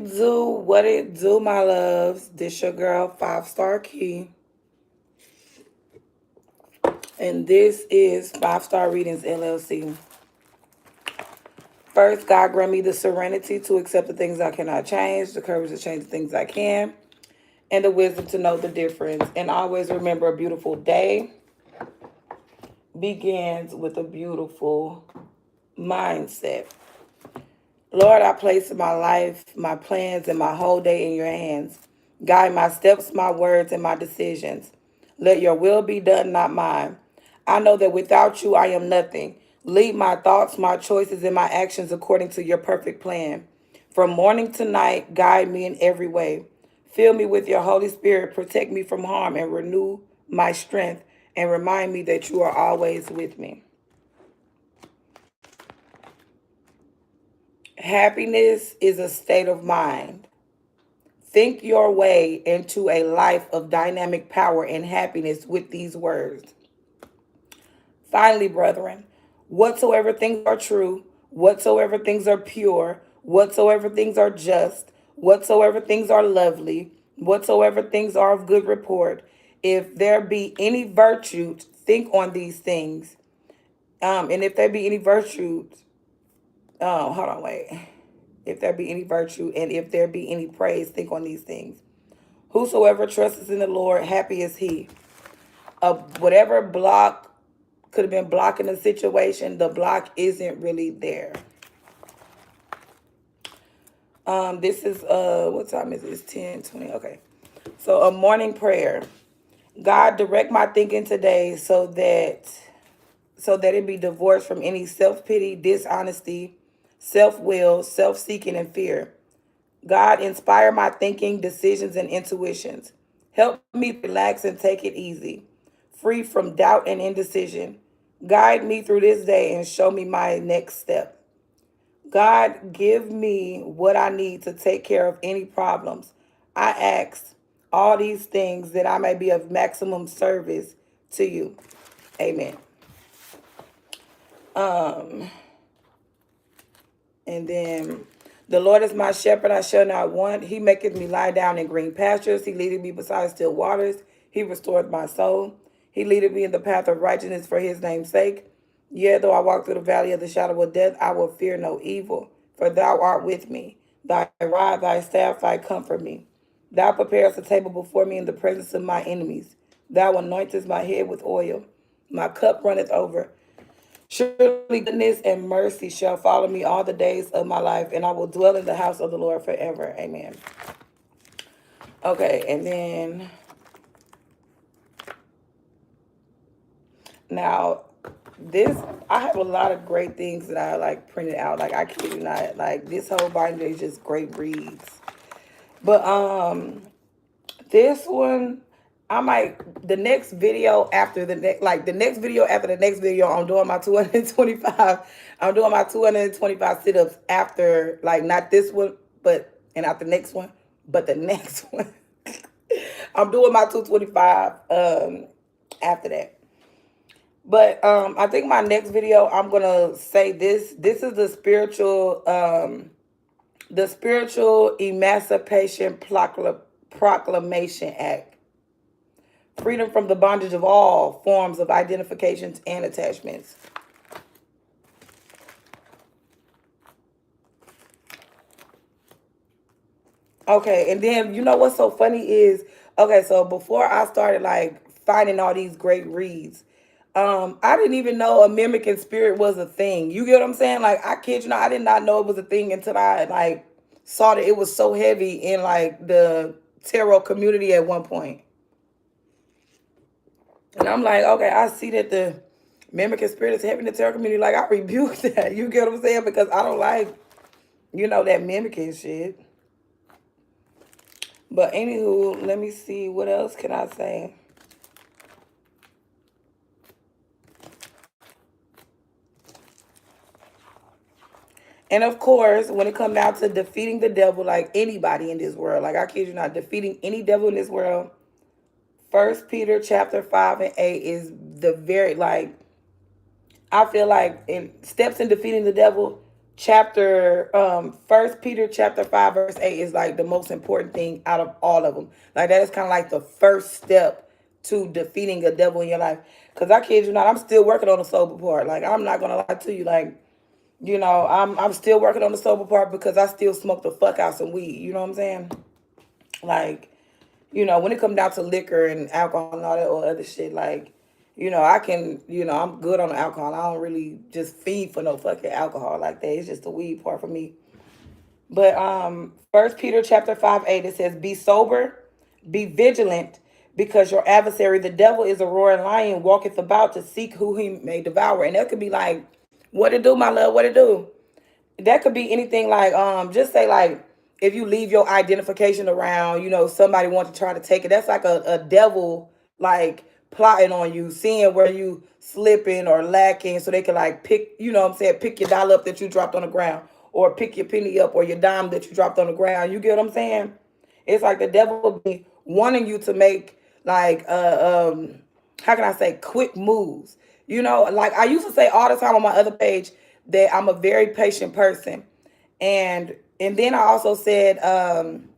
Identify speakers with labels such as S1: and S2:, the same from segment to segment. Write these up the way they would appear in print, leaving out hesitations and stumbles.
S1: Do what it do, my loves. This your girl, 5 Star Key. And this is 5 Star Readings LLC. First, God grant me the serenity to accept the things I cannot change, the courage to change the things I can, and the wisdom to know the difference. And always remember, a beautiful day begins with a beautiful mindset. Lord, I place my life, my plans, and my whole day in your hands. Guide my steps, my words, and my decisions. Let your will be done, not mine. I know that without you, I am nothing. Lead my thoughts, my choices, and my actions according to your perfect plan. From morning to night, guide me in every way. Fill me with your Holy Spirit, protect me from harm, and renew my strength, and remind me that you are always with me. Happiness is a state of mind. Think your way into a life of dynamic power and happiness with these words. Finally, brethren, whatsoever things are true, whatsoever things are pure, whatsoever things are just, whatsoever things are lovely, whatsoever things are of good report, if there be any virtue, think on these things. And if there be any virtue, hold on, wait. If there be any virtue and if there be any praise, think on these things. Whosoever trusts in the Lord, happy is he. Whatever block could have been blocking the situation, the block isn't really there. This is what time is it? It's 10:20. Okay. So a morning prayer. God, direct my thinking today so that it be divorced from any self-pity, dishonesty, self-will, self-seeking, and fear. God, inspire my thinking, decisions, and intuitions. Help me relax and take it easy, free from doubt and indecision. Guide me through this day and show me my next step. God, give me what I need to take care of any problems. I ask all these things that I may be of maximum service to you. Amen. And then the Lord is my shepherd, I shall not want. He maketh me lie down in green pastures. He leadeth me beside still waters. He restoreth my soul. He leadeth me in the path of righteousness for his name's sake. Yea, though I walk through the valley of the shadow of death, I will fear no evil, for thou art with me. Thy rod, thy staff, thy comfort me. Thou preparest a table before me in the presence of my enemies. Thou anointest my head with oil. My cup runneth over. Surely goodness and mercy shall follow me all the days of my life, and I will dwell in the house of the Lord forever. Amen. Okay, and then now this, I have a lot of great things that I like printed out. Like, I kid you not, like this whole binder is just great reads. But this one, I might, the next video after the next, like the next video after the next video, I'm doing my 225. I'm doing my 225 sit-ups after, like, not this one, but, and not the next one, but the next one. I'm doing my 225 after that. But I think my next video, I'm gonna say this. This is the spiritual emancipation proclamation act. Freedom from the bondage of all forms of identifications and attachments. Okay, and then you know what's so funny is, okay, so before I started like finding all these great reads, I didn't even know a mimicking spirit was a thing. You get what I'm saying? Like, I kid you not, I did not know it was a thing until I like saw that it was so heavy in like the tarot community at one point. And I'm like, okay, I see that the mimicking spirit is heavy in the tarot community. Like, I rebuke that. You get what I'm saying? Because I don't like, that mimicking shit. But anywho, let me see. What else can I say? And of course, when it comes down to defeating the devil, like anybody in this world, like I kid you not, defeating any devil in this world, 1 Peter chapter 5 and 8 is the very, like, I feel like in steps in defeating the devil, chapter 1 Peter chapter 5 verse 8 is like the most important thing out of all of them. Like that is kind of like the first step to defeating a devil in your life. Because I kid you not, I'm still working on the sober part. Like I'm not gonna lie to you. Like, I'm still working on the sober part because I still smoke the fuck out some weed. You know what I'm saying? Like, when it comes down to liquor and alcohol and all that or other shit, like, I can, I'm good on the alcohol. I don't really just feed for no fucking alcohol like that. It's just the weed part for me. But 1 Peter chapter 5:8, it says, "Be sober, be vigilant, because your adversary, the devil, is a roaring lion, walketh about to seek who he may devour." And that could be like, what it do, my love? What it do? That could be anything like just say like if you leave your identification around, somebody wants to try to take it. That's like a devil like plotting on you, seeing where you slipping or lacking so they can like pick, what I'm saying, pick your dollar up that you dropped on the ground, or pick your penny up or your dime that you dropped on the ground. You get what I'm saying? It's like the devil be wanting you to make like how can I say, quick moves. Like I used to say all the time on my other page that I'm a very patient person. And then I also said on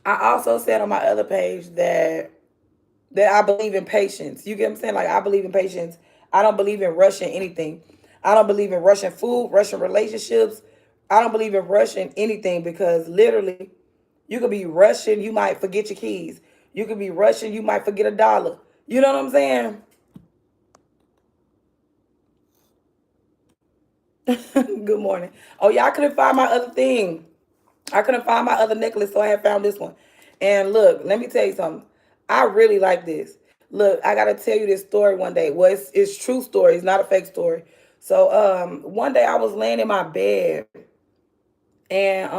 S1: my other page that I believe in patience. You get what I'm saying? Like I believe in patience. I don't believe in rushing anything. I don't believe in rushing food, rushing relationships. I don't believe in rushing anything because literally you could be rushing, you might forget your keys. You could be rushing, you might forget a dollar. You know what I'm saying? Good morning. Oh yeah, I couldn't find my other thing. I couldn't find my other necklace, so I had found this one. And look, let me tell you something. I really like this. Look, I gotta tell you this story one day. Well, it's true story. It's not a fake story. So one day I was laying in my bed, and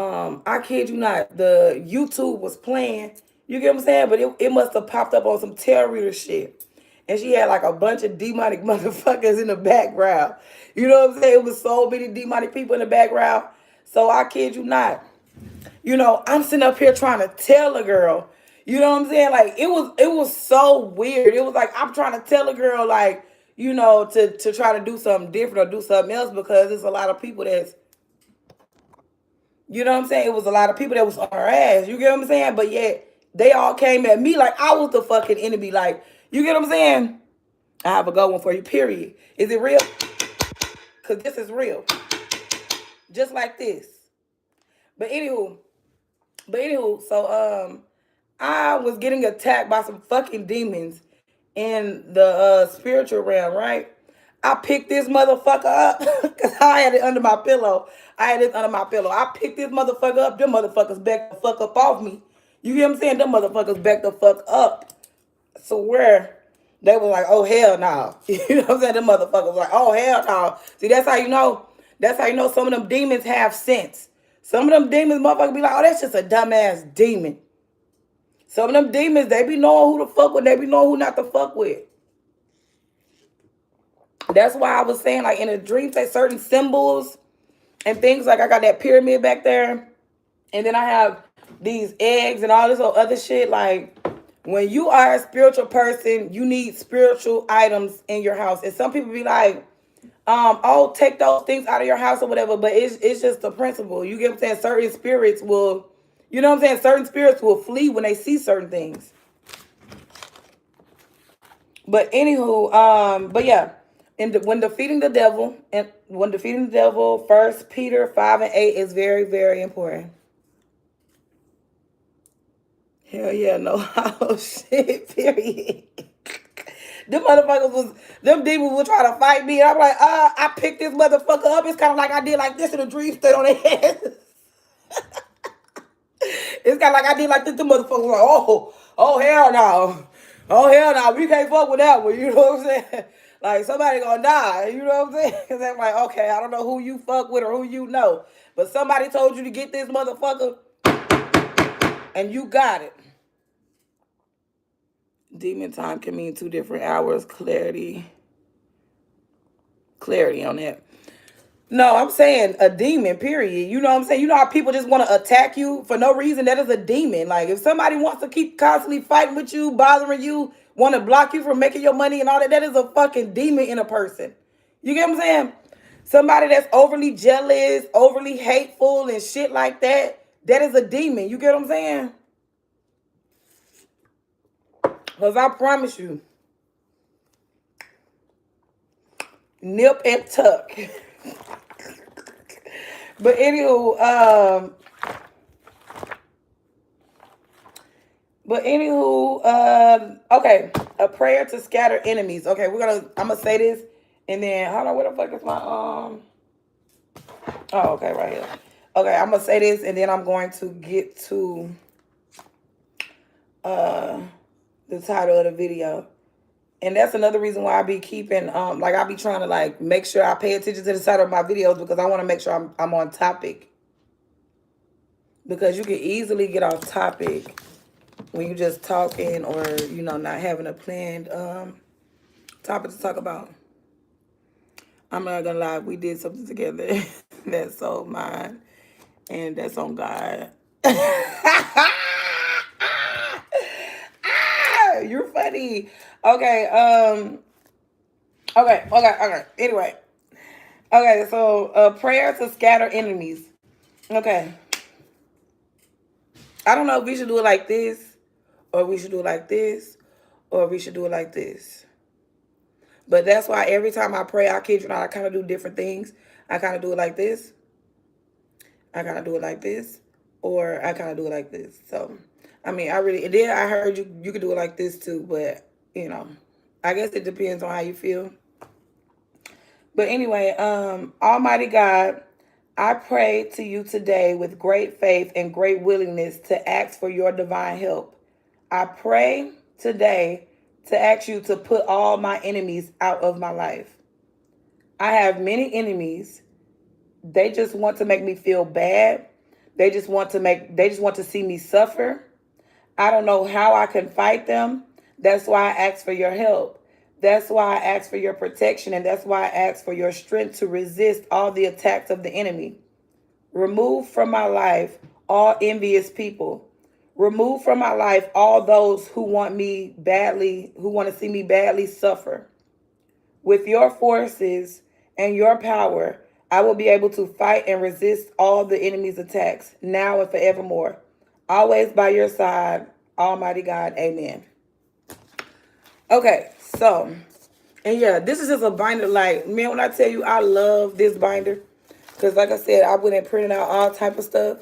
S1: I kid you not, the YouTube was playing. You get what I'm saying? But it must have popped up on some tarot reader shit. And she had like a bunch of demonic motherfuckers in the background. You know what I'm saying? It was so many demonic people in the background. So I kid you not. I'm sitting up here trying to tell a girl. You know what I'm saying? Like it was so weird. It was like I'm trying to tell a girl like, to try to do something different or do something else because there's a lot of people that's, you know what I'm saying? It was a lot of people that was on her ass. You get what I'm saying? But yet they all came at me like I was the fucking enemy. Like, you get what I'm saying? I have a good one for you, period. Is it real? Because this is real. Just like this. But anywho, so I was getting attacked by some fucking demons in the spiritual realm, right? I picked this motherfucker up because I had it under my pillow. I had it under my pillow. I picked this motherfucker up. Them motherfuckers backed the fuck up off me. You get what I'm saying? Them motherfuckers backed the fuck up. So where they was like, oh hell no. You know what I'm saying? Them motherfuckers was like, oh hell no. See, that's how you know. That's how you know some of them demons have sense. Some of them demons, motherfuckers be like, oh, that's just a dumbass demon. Some of them demons, they be knowing who to fuck with, they be knowing who not to fuck with. That's why I was saying, like, in a dream, say certain symbols and things, like I got that pyramid back there, and then I have these eggs and all this other shit. Like, when you are a spiritual person, you need spiritual items in your house. And some people be like, oh, take those things out of your house or whatever, but it's just the principle. You get what I'm saying? Certain spirits will, you know what I'm saying? Certain spirits will flee when they see certain things. But anywho, but yeah, when defeating the devil, 1 Peter 5:8 is very, very important. Hell yeah, no hollow shit, period. Them demons will try to fight me. And I'm like, I picked this motherfucker up. It's kind of like I did like this in a dream state on their head. It's kind of like I did like this. The motherfucker was like, oh, hell no. Oh, hell no. We can't fuck with that one. You know what I'm saying? Like, somebody gonna die. You know what I'm saying? Because I'm like, okay, I don't know who you fuck with or who you know. But somebody told you to get this motherfucker, and you got it. Demon time can mean 2 different hours. Clarity on that. No, I'm saying a demon, period. You know what I'm saying? You know how people just want to attack you for no reason? That is a demon. Like, if somebody wants to keep constantly fighting with you, bothering you, want to block you from making your money and all that, that is a fucking demon in a person. You get what I'm saying? Somebody that's overly jealous, overly hateful, and shit like that, that is a demon. You get what I'm saying? Because I promise you, nip and tuck. But anywho, okay, a prayer to scatter enemies. Okay, I'm gonna say this, and then hold on, where the fuck is my Oh, okay, right here. Okay, I'm gonna say this, and then I'm going to get to the title of the video. And that's another reason why I be keeping like I be trying to like make sure I pay attention to the title of my videos, because I want to make sure I'm on topic. Because you can easily get off topic when you just talking, or not having a planned topic to talk about. I'm not gonna lie, we did something together that's on mine and that's on God. You're funny. Okay, okay. Anyway. Okay, so a prayer to scatter enemies. Okay. I don't know if we should do it like this, or we should do it like this, or we should do it like this. But that's why every time I pray, I kid you not, I kind of do different things. I kind of do it like this. I kind of do it like this. Or I kind of do it like this. So, I mean, and then I heard you could do it like this too. But, I guess it depends on how you feel. But anyway, Almighty God, I pray to you today with great faith and great willingness to ask for your divine help. I pray today to ask you to put all my enemies out of my life. I have many enemies. They just want to make me feel bad. They just want to see me suffer. I don't know how I can fight them. That's why I ask for your help. That's why I ask for your protection, and that's why I ask for your strength to resist all the attacks of the enemy. Remove from my life all envious people. Remove from my life all those who want to see me badly suffer. With your forces and your power, I will be able to fight and resist all the enemy's attacks, now and forevermore. Always by your side, Almighty God. Amen. Okay, so, and yeah, this is just a binder. Like, man, when I tell you I love this binder, because like I said, I went and printed out all type of stuff.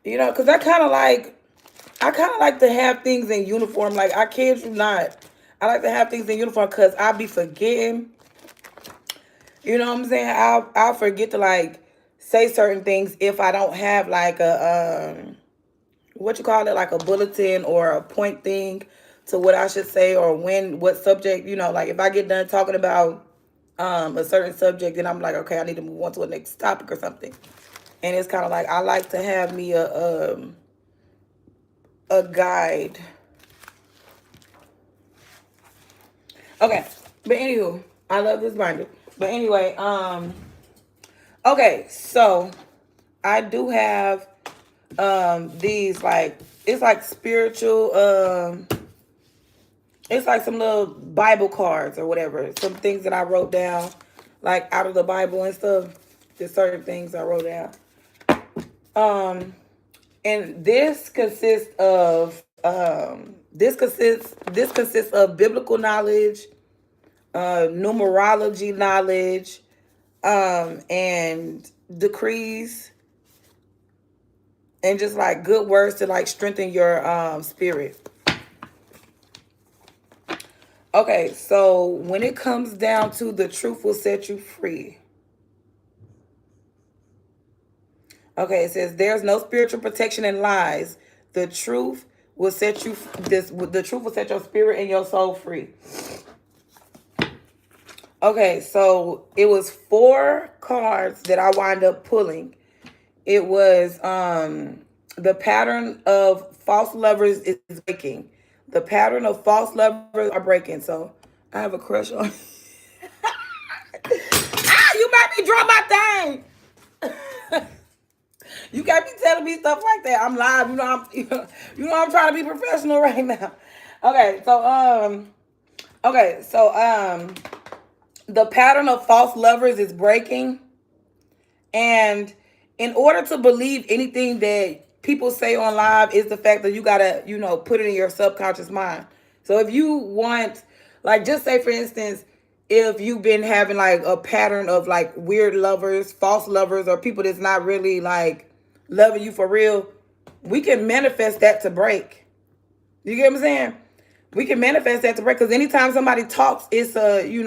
S1: Because I kind of like to have things in uniform. Like, I kid you not. I like to have things in uniform because I'll be forgetting. You know what I'm saying? I'll forget to, like, say certain things if I don't have, like, like a bulletin or a point thing to what I should say, or what subject, like if I get done talking about a certain subject, then I'm like, okay, I need to move on to the next topic or something. And it's kind of like, I like to have me a guide. Okay, but anywho, I love this binder. But anyway, okay, so I do have these, like, it's like spiritual, it's like some little Bible cards or whatever. Some things that I wrote down, like out of the Bible and stuff. There's certain things I wrote down. And this consists of biblical knowledge, numerology knowledge, and decrees, and just like good words to like strengthen your spirit. Okay, so when it comes down to the truth will set you free. Okay, it says there's no spiritual protection in lies. The truth will set the truth will set your spirit and your soul free. Okay, so it was 4 cards that I wind up pulling. It was the pattern of false lovers is breaking. The pattern of false lovers are breaking. So I have a crush on. You made me drop my thing. You can't be telling me stuff like that. I'm live. I'm trying to be professional right now. Okay, so The pattern of false lovers is breaking. And in order to believe anything that people say on live is the fact that you gotta, put it in your subconscious mind. So if you want, like, just say for instance, if you've been having like a pattern of like weird lovers, false lovers, or people that's not really like loving you for real, we can manifest that to break. You get what I'm saying? We can manifest that to break, because anytime somebody talks, it's you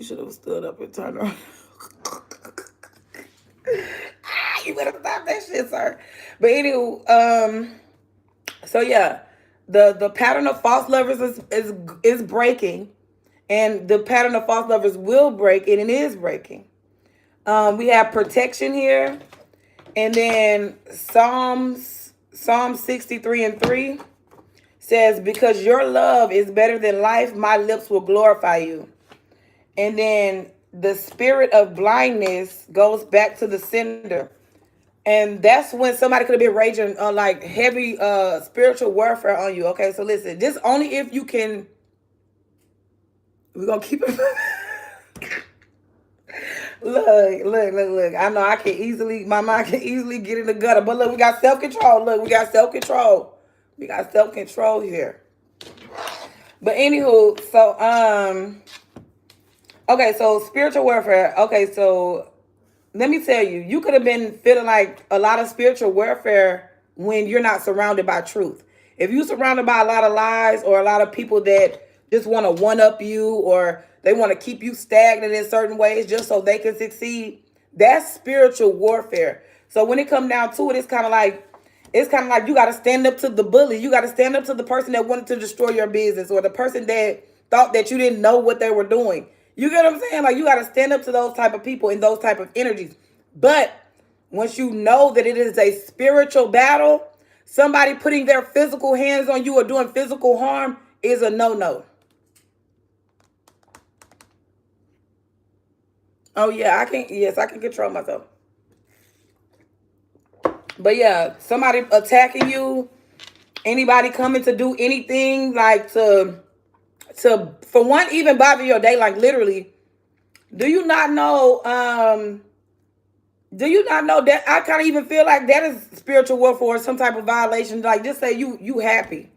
S1: should have stood up and turned around. You better stop that shit, sir. But anyway, so yeah, the pattern of false lovers is breaking, and the pattern of false lovers will break, and it is breaking. We have protection here, and then Psalm 63:3 says, "Because your love is better than life, my lips will glorify you." And then the spirit of blindness goes back to the sender. And that's when somebody could have been raging on like heavy spiritual warfare on you. Okay, so listen, this only if you can. We're gonna keep it. Look. I know my mind can easily get in the gutter. But look, we got self-control. Look, we got self-control. We got self-control here. But anywho, so okay, so spiritual warfare. Okay, so let me tell you, you could have been feeling like a lot of spiritual warfare when you're not surrounded by truth. If you're surrounded by a lot of lies or a lot of people that just want to one-up you, or they want to keep you stagnant in certain ways just so they can succeed, that's spiritual warfare. So when it comes down to it, it's kind of like you got to stand up to the bully. You got to stand up to the person that wanted to destroy your business, or the person that thought that you didn't know what they were doing. You get what I'm saying? Like, you got to stand up to those type of people and those type of energies. But once you know that it is a spiritual battle, somebody putting their physical hands on you or doing physical harm is a no-no. Oh yeah, I can control myself. But yeah, somebody attacking you, anybody coming to do anything like to for one even bother your day, like literally. Do you not know that I kind of even feel like that is spiritual warfare or some type of violation? Like, just say you happy,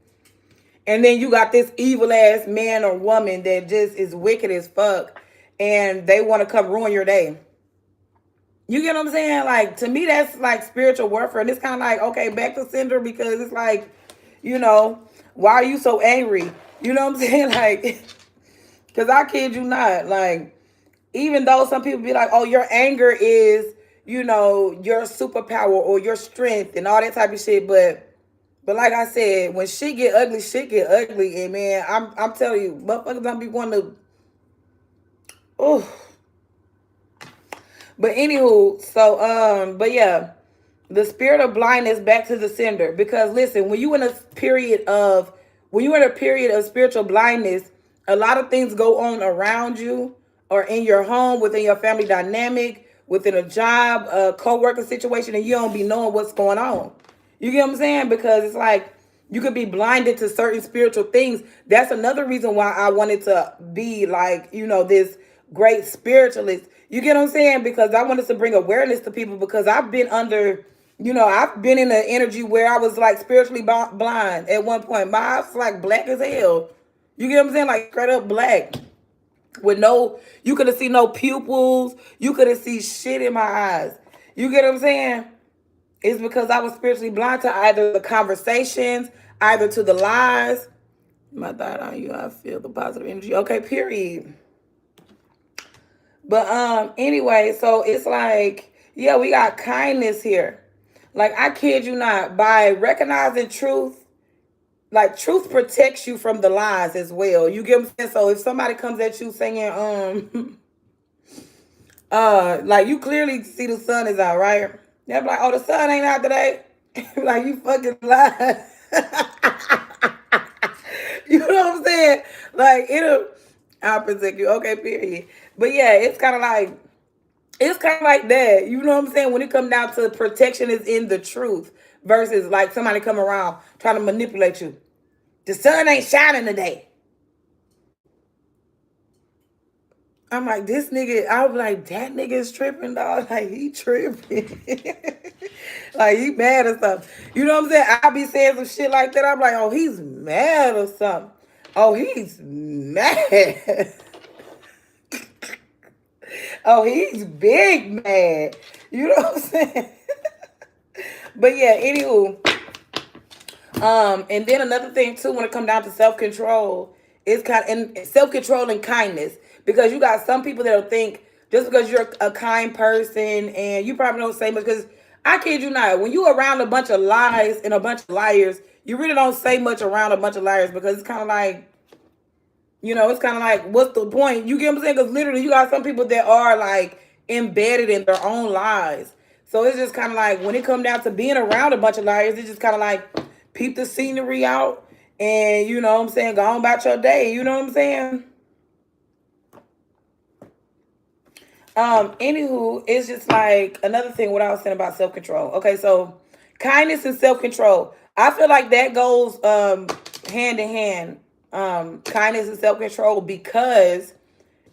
S1: and then you got this evil ass man or woman that just is wicked as fuck, and they want to come ruin your day. You get what I'm saying? Like, to me, that's like spiritual warfare. And it's kind of like, okay, back to sender, because it's like, why are you so angry? You know what I'm saying? Like, because I kid you not, like, even though some people be like, oh, your anger is, your superpower or your strength and all that type of shit. But like I said, when shit get ugly, shit get ugly. And man, I'm telling you, motherfuckers don't be wanting to, oh. But anywho, so but yeah, the spirit of blindness back to the sender. Because listen, when you're in a period of spiritual blindness, a lot of things go on around you or in your home, within your family dynamic, within a job, a co-worker situation, and you don't be knowing what's going on. You get what I'm saying? Because it's like you could be blinded to certain spiritual things. That's another reason why I wanted to be like, this great spiritualist. You get what I'm saying? Because I wanted to bring awareness to people, because I've been under, I've been in an energy where I was like spiritually blind at one point. My eyes was like black as hell. You get what I'm saying? Like straight up black. With you couldn't see no pupils. You couldn't see shit in my eyes. You get what I'm saying? It's because I was spiritually blind to either the conversations, either to the lies. My thought on you, I feel the positive energy. Okay, period. But anyway, so it's like, yeah, we got kindness here. Like, I kid you not, by recognizing truth, like truth protects you from the lies as well. You get what I'm saying? So if somebody comes at you saying, like, you clearly see the sun is out, right? They'll be like, oh, the sun ain't out today. Like, you fucking lie. You know what I'm saying? Like, I'll protect you. Okay, period. But yeah, it's kind of like that. You know what I'm saying? When it comes down to protection is in the truth versus like somebody come around trying to manipulate you. The sun ain't shining today. I'm like, this nigga, I was like, that nigga is tripping, dog. Like, he tripping. Like, he mad or something. You know what I'm saying? I be saying some shit like that. I'm like, oh, he's mad or something. Oh, he's mad. Oh, he's big mad. You know what I'm saying? But yeah, anywho. And then another thing too, when it come down to self-control, it's kind of and self-control and kindness. Because you got some people that'll think just because you're a kind person and you probably don't say much, because I kid you not, when you around a bunch of lies and a bunch of liars, you really don't say much around a bunch of liars, because it's kind of like, it's kind of like, what's the point? You get what I'm saying? Because literally, you got some people that are like embedded in their own lies. So it's just kind of like, when it comes down to being around a bunch of liars, it's just kind of like, peep the scenery out and, you know what I'm saying, go on about your day. You know what I'm saying? Anywho, it's just like another thing what I was saying about self-control. Okay, so kindness and self-control. I feel like that goes hand in hand. Kindness and self-control, because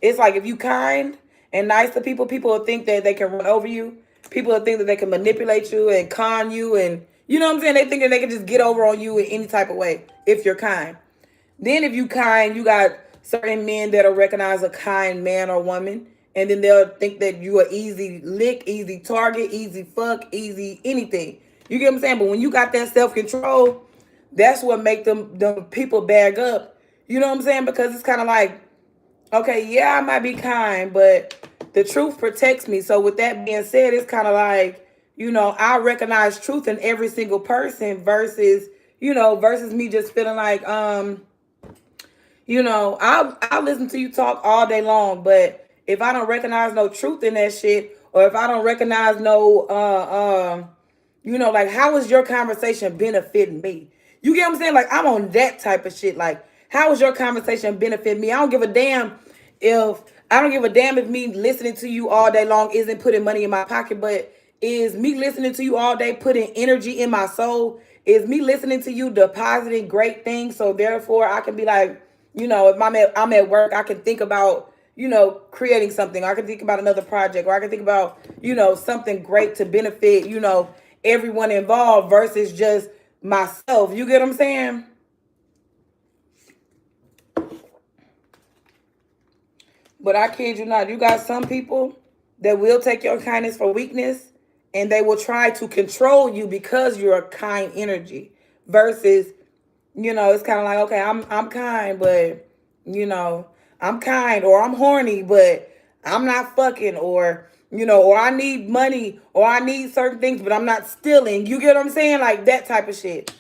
S1: it's like, if you kind and nice to people, people will think that they can run over you. People will think that they can manipulate you and con you, and you know what I'm saying? They think that they can just get over on you in any type of way if you're kind. Then if you kind, you got certain men that'll recognize a kind man or woman, and then they'll think that you are easy lick, easy target, easy fuck, easy anything. You get what I'm saying? But when you got that self-control, that's what make them people bag up. You know what I'm saying? Because it's kind of like, okay, yeah, I might be kind, but the truth protects me. So with that being said, it's kind of like, I recognize truth in every single person versus, versus me just feeling like, I'll listen to you talk all day long, but if I don't recognize no truth in that shit, or if I don't recognize no, like, how is your conversation benefiting me? You get what I'm saying? Like, I'm on that type of shit. Like, how is your conversation benefiting me? I don't give a damn if me listening to you all day long isn't putting money in my pocket, but is me listening to you all day putting energy in my soul? Is me listening to you depositing great things? So therefore I can be like, if I'm at work, I can think about, creating something. I can think about another project, or I can think about, something great to benefit, everyone involved versus just myself. You get what I'm saying? But I kid you not, you got some people that will take your kindness for weakness, and they will try to control you because you're a kind energy. Versus, it's kind of like, okay, I'm kind, but I'm kind, or I'm horny, but I'm not fucking, or or I need money, or I need certain things, but I'm not stealing. You get what I'm saying? Like that type of shit.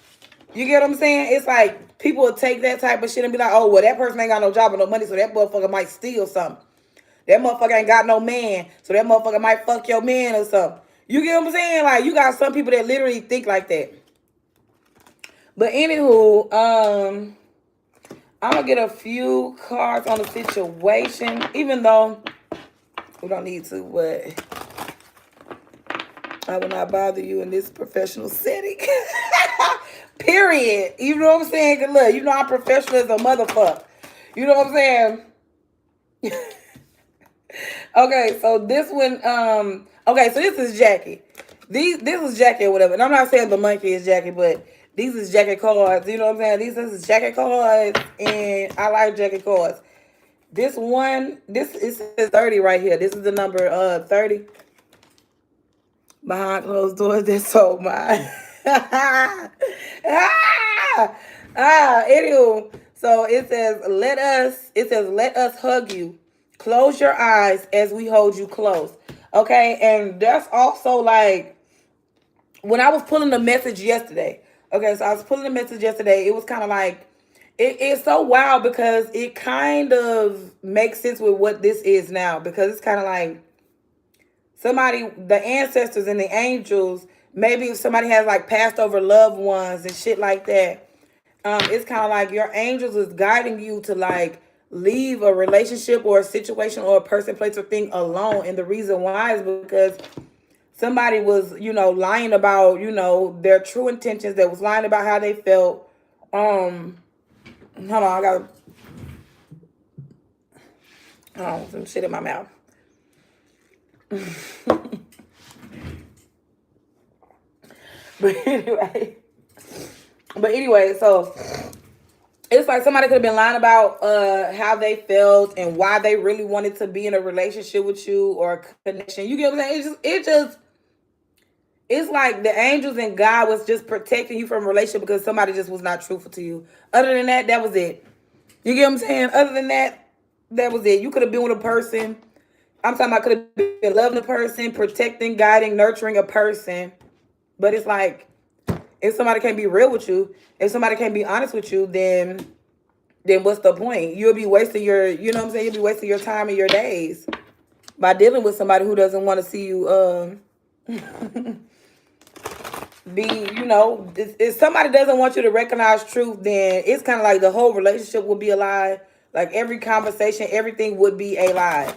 S1: You get what I'm saying? It's like people will take that type of shit and be like, oh, well, that person ain't got no job or no money, so that motherfucker might steal something. That motherfucker ain't got no man, so that motherfucker might fuck your man or something. You get what I'm saying? Like, you got some people that literally think like that. But anywho, I'm gonna get a few cards on the situation, even though we don't need to, but I will not bother you in this professional setting. Period. You know what I'm saying? 'Cause look, I'm professional as a motherfucker. You know what I'm saying? Okay, so this one, okay, so this is Jackie. This is Jackie or whatever. And I'm not saying the monkey is Jackie, but these is Jackie cards. You know what I'm saying? This is Jackie cards, and I like Jackie cards. This it says 30 right here. This is the number 30. Behind closed doors, that's so mine. Anywho, so it says, let us hug you. Close your eyes as we hold you close. Okay, and that's also like when I was pulling the message yesterday. Okay, so I was pulling the message yesterday. It was kind of like, it's so wild because it kind of makes sense with what this is now, because it's kind of like the ancestors and the angels, maybe if somebody has like passed over loved ones and shit like that, it's kind of like your angels is guiding you to like leave a relationship or a situation or a person, place, or thing alone. And the reason why is because somebody was, lying about, their true intentions. That was lying about how they felt. Hold on, Oh, some shit in my mouth. But anyway. But anyway, so it's like somebody could have been lying about how they felt and why they really wanted to be in a relationship with you or a connection. You get what I'm saying? It's like the angels and God was just protecting you from a relationship because somebody just was not truthful to you. Other than that, that was it. You get what I'm saying? Other than that, that was it. You could have been with a person. I'm talking about could have been loving a person, protecting, guiding, nurturing a person. But it's like, if somebody can't be real with you, if somebody can't be honest with you, then what's the point? You'll be wasting your, you know what I'm saying? You'll be wasting your time and your days by dealing with somebody who doesn't want to see you be, you know, if somebody doesn't want you to recognize truth, then it's kind of like the whole relationship will be a lie. Like every conversation, everything would be a lie.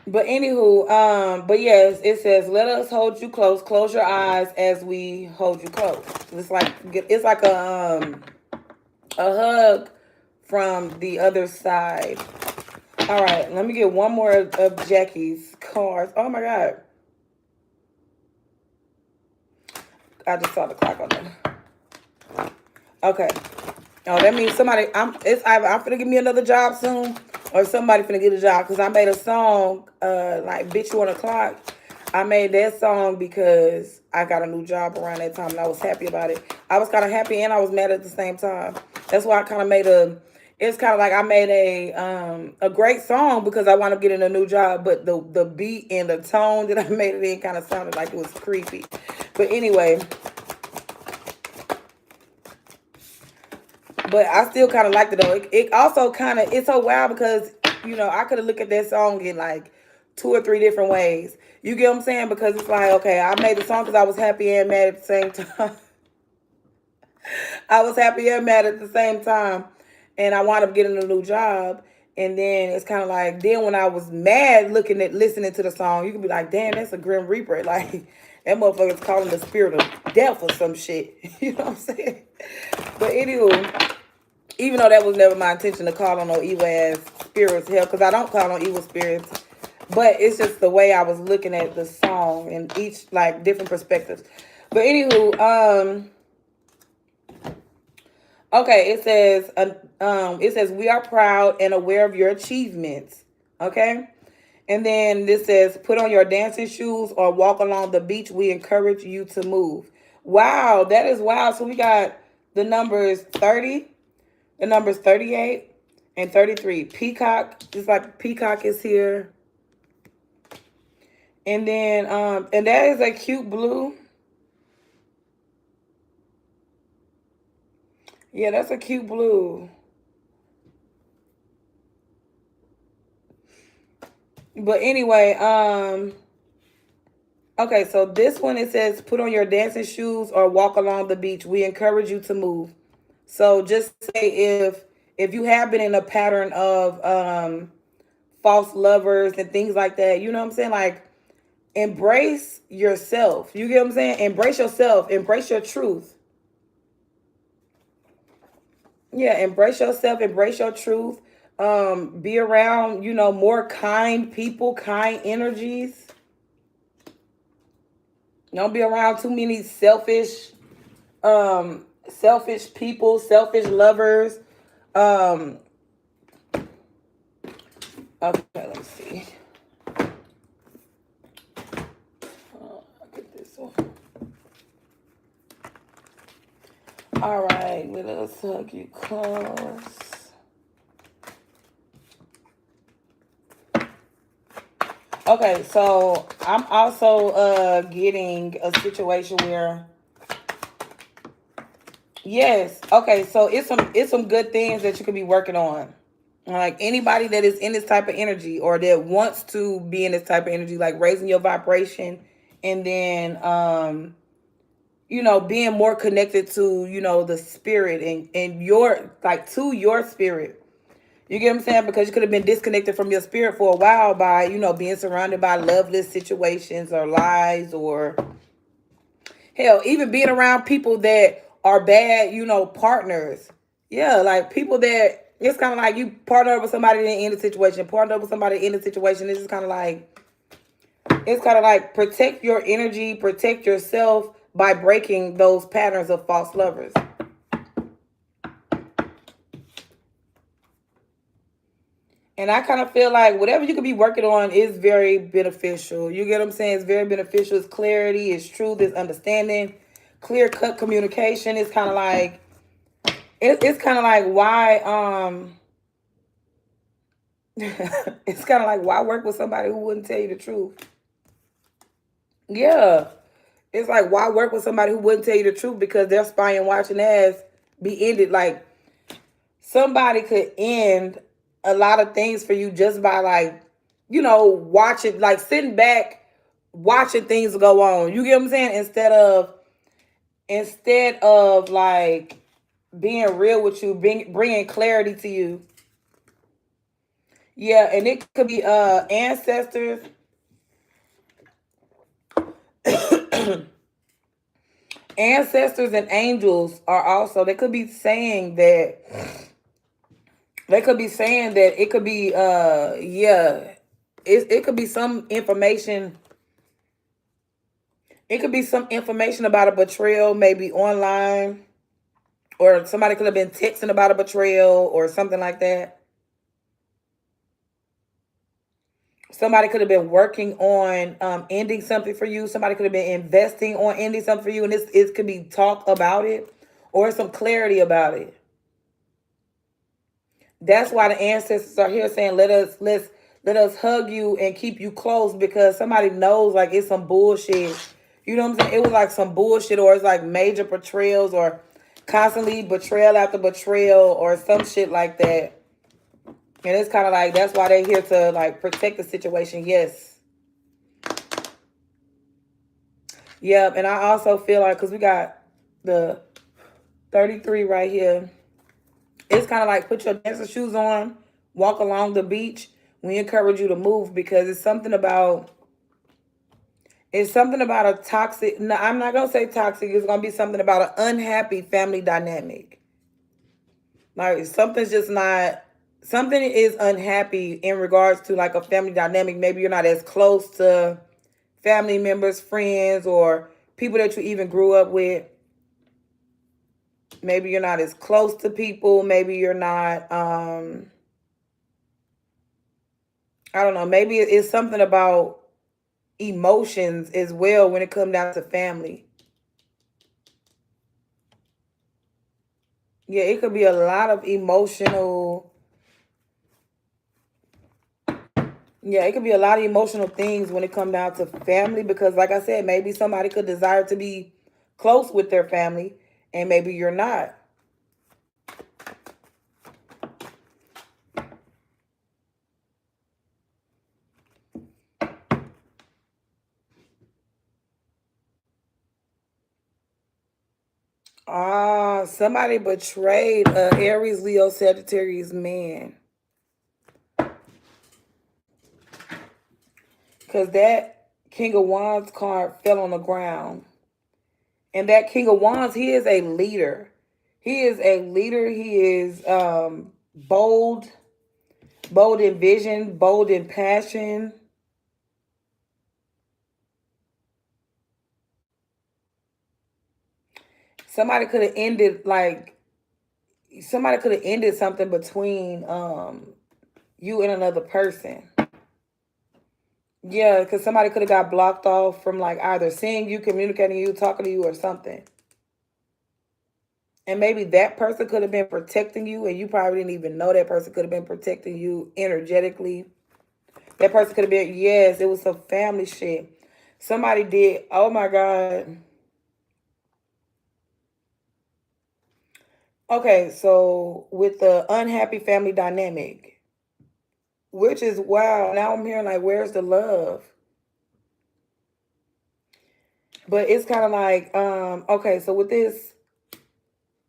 S1: But anywho, but yes, it says, let us hold you close. Close your eyes as we hold you close. It's like a hug from the other side. All right, let me get one more of Jackie's cards. Oh my God. I just saw the clock on there. Okay. Oh, that means somebody, I'm finna give me another job soon, or somebody finna get a job, because I made a song, like Bitch You on the Clock. I made that song because I got a new job around that time, and I was happy about it. I was kind of happy and I was mad at the same time. That's why I kind of made it's kind of like I made a great song because I wound up getting a new job, but the beat and the tone that I made it in kind of sounded like it was creepy. But anyway, but I still kind of liked it though. It also kind of, it's so wild because, you know, I could have looked at that song in like 2 or 3 different ways. You get what I'm saying? Because it's like, okay, I made the song because I was happy and mad at the same time. I was happy and mad at the same time. And I wound up getting a new job. And then it's kind of like, then when I was mad listening to the song, you could be like, damn, that's a Grim Reaper. Like, that motherfucker's calling the spirit of death or some shit. You know what I'm saying? But anywho, even though that was never my intention to call on no evil ass spirits, hell, because I don't call on evil spirits. But it's just the way I was looking at the song and each, like, different perspectives. But anywho, okay, it says we are proud and aware of your achievements. Okay, and then this says put on your dancing shoes or walk along the beach. We encourage you to move. Wow, that is wild. So we got the numbers 30, the numbers 38 and 33. Peacock, just like Peacock is here. And then and that is a cute blue. Yeah, that's a cute blue. But anyway, okay, so this one, it says put on your dancing shoes or walk along the beach. We encourage you to move. So just say if you have been in a pattern of false lovers and things like that, you know what I'm saying? Like, embrace yourself. You get what I'm saying? Embrace yourself. Embrace your truth. Yeah, embrace yourself, embrace your truth. Be around, you know, more kind people, kind energies. Don't be around too many selfish people, selfish lovers. Okay, let's see. I'll get this one. All right, let us hug you close. Okay, so I'm also getting a situation where, yes, okay, so it's some good things that you could be working on. Like anybody that is in this type of energy or that wants to be in this type of energy, like raising your vibration, and then you know, being more connected to, you know, the spirit and your, like, to your spirit. You get what I'm saying? Because you could have been disconnected from your spirit for a while by, you know, being surrounded by loveless situations or lies, or hell, even being around people that are bad, you know, partners. Yeah, like people that It's kind of like you partner up with somebody in the situation, partner up with somebody in the situation. It's kind of like protect your energy, protect yourself by breaking those patterns of false lovers. And I kind of feel like whatever you could be working on is very beneficial. You get what I'm saying? It's very beneficial. It's clarity, it's truth, it's understanding, clear cut communication. It's kind of like it's kind of like why it's kind of like why work with somebody who wouldn't tell you the truth? Yeah. It's like why work with somebody who wouldn't tell you the truth, because their spying watching ass be ended. Like somebody could end a lot of things for you just by like, watching, like sitting back, watching things go on. You get what I'm saying? Instead of like being real with you, bringing clarity to you. Yeah, and it could be ancestors. Ancestors and angels are also, they could be saying that it could be yeah, it could be some information. It could be some information about a betrayal, maybe online, or somebody could have been texting about a betrayal or something like that. Somebody could have been working on ending something for you. Somebody could have been investing on ending something for you, and it could be talk about it or some clarity about it. That's why the ancestors are here saying, let us hug you and keep you close, because somebody knows like it's some bullshit. You know what I'm saying? It was like some bullshit, or it's like major betrayals, or constantly betrayal after betrayal, or some shit like that. And it's kind of like that's why they're here to like protect the situation. Yes. Yep. And I also feel like, because we got the 33 right here, it's kind of like put your dancer shoes on, walk along the beach. We encourage you to move, because it's something about a toxic. No, I'm not gonna say toxic. It's gonna be something about an unhappy family dynamic. Like something is unhappy in regards to like a family dynamic. Maybe you're not as close to family members, friends, or people that you even grew up with. Maybe you're not as close to people. Maybe you're not, I don't know. Maybe it's something about emotions as well when it comes down to family. Yeah, it could be a lot of emotional. Yeah, it could be a lot of emotional things when it comes down to family, because like I said, maybe somebody could desire to be close with their family and maybe you're not. Somebody betrayed a Aries, Leo, Sagittarius man. Because that King of Wands card fell on the ground. And that King of Wands, he is a leader. He is a leader. He is bold in vision, bold in passion. Somebody could have ended something between you and another person. Yeah, because somebody could have got blocked off from like either seeing you, communicating you, talking to you, or something. And maybe that person could have been protecting you, and you probably didn't even know that person could have been protecting you energetically. That person could have been, yes, it was some family shit. Somebody did, oh my God. Okay, so with the unhappy family dynamic, which is wow, now I'm hearing like, where's the love? But it's kind of like, okay, so with this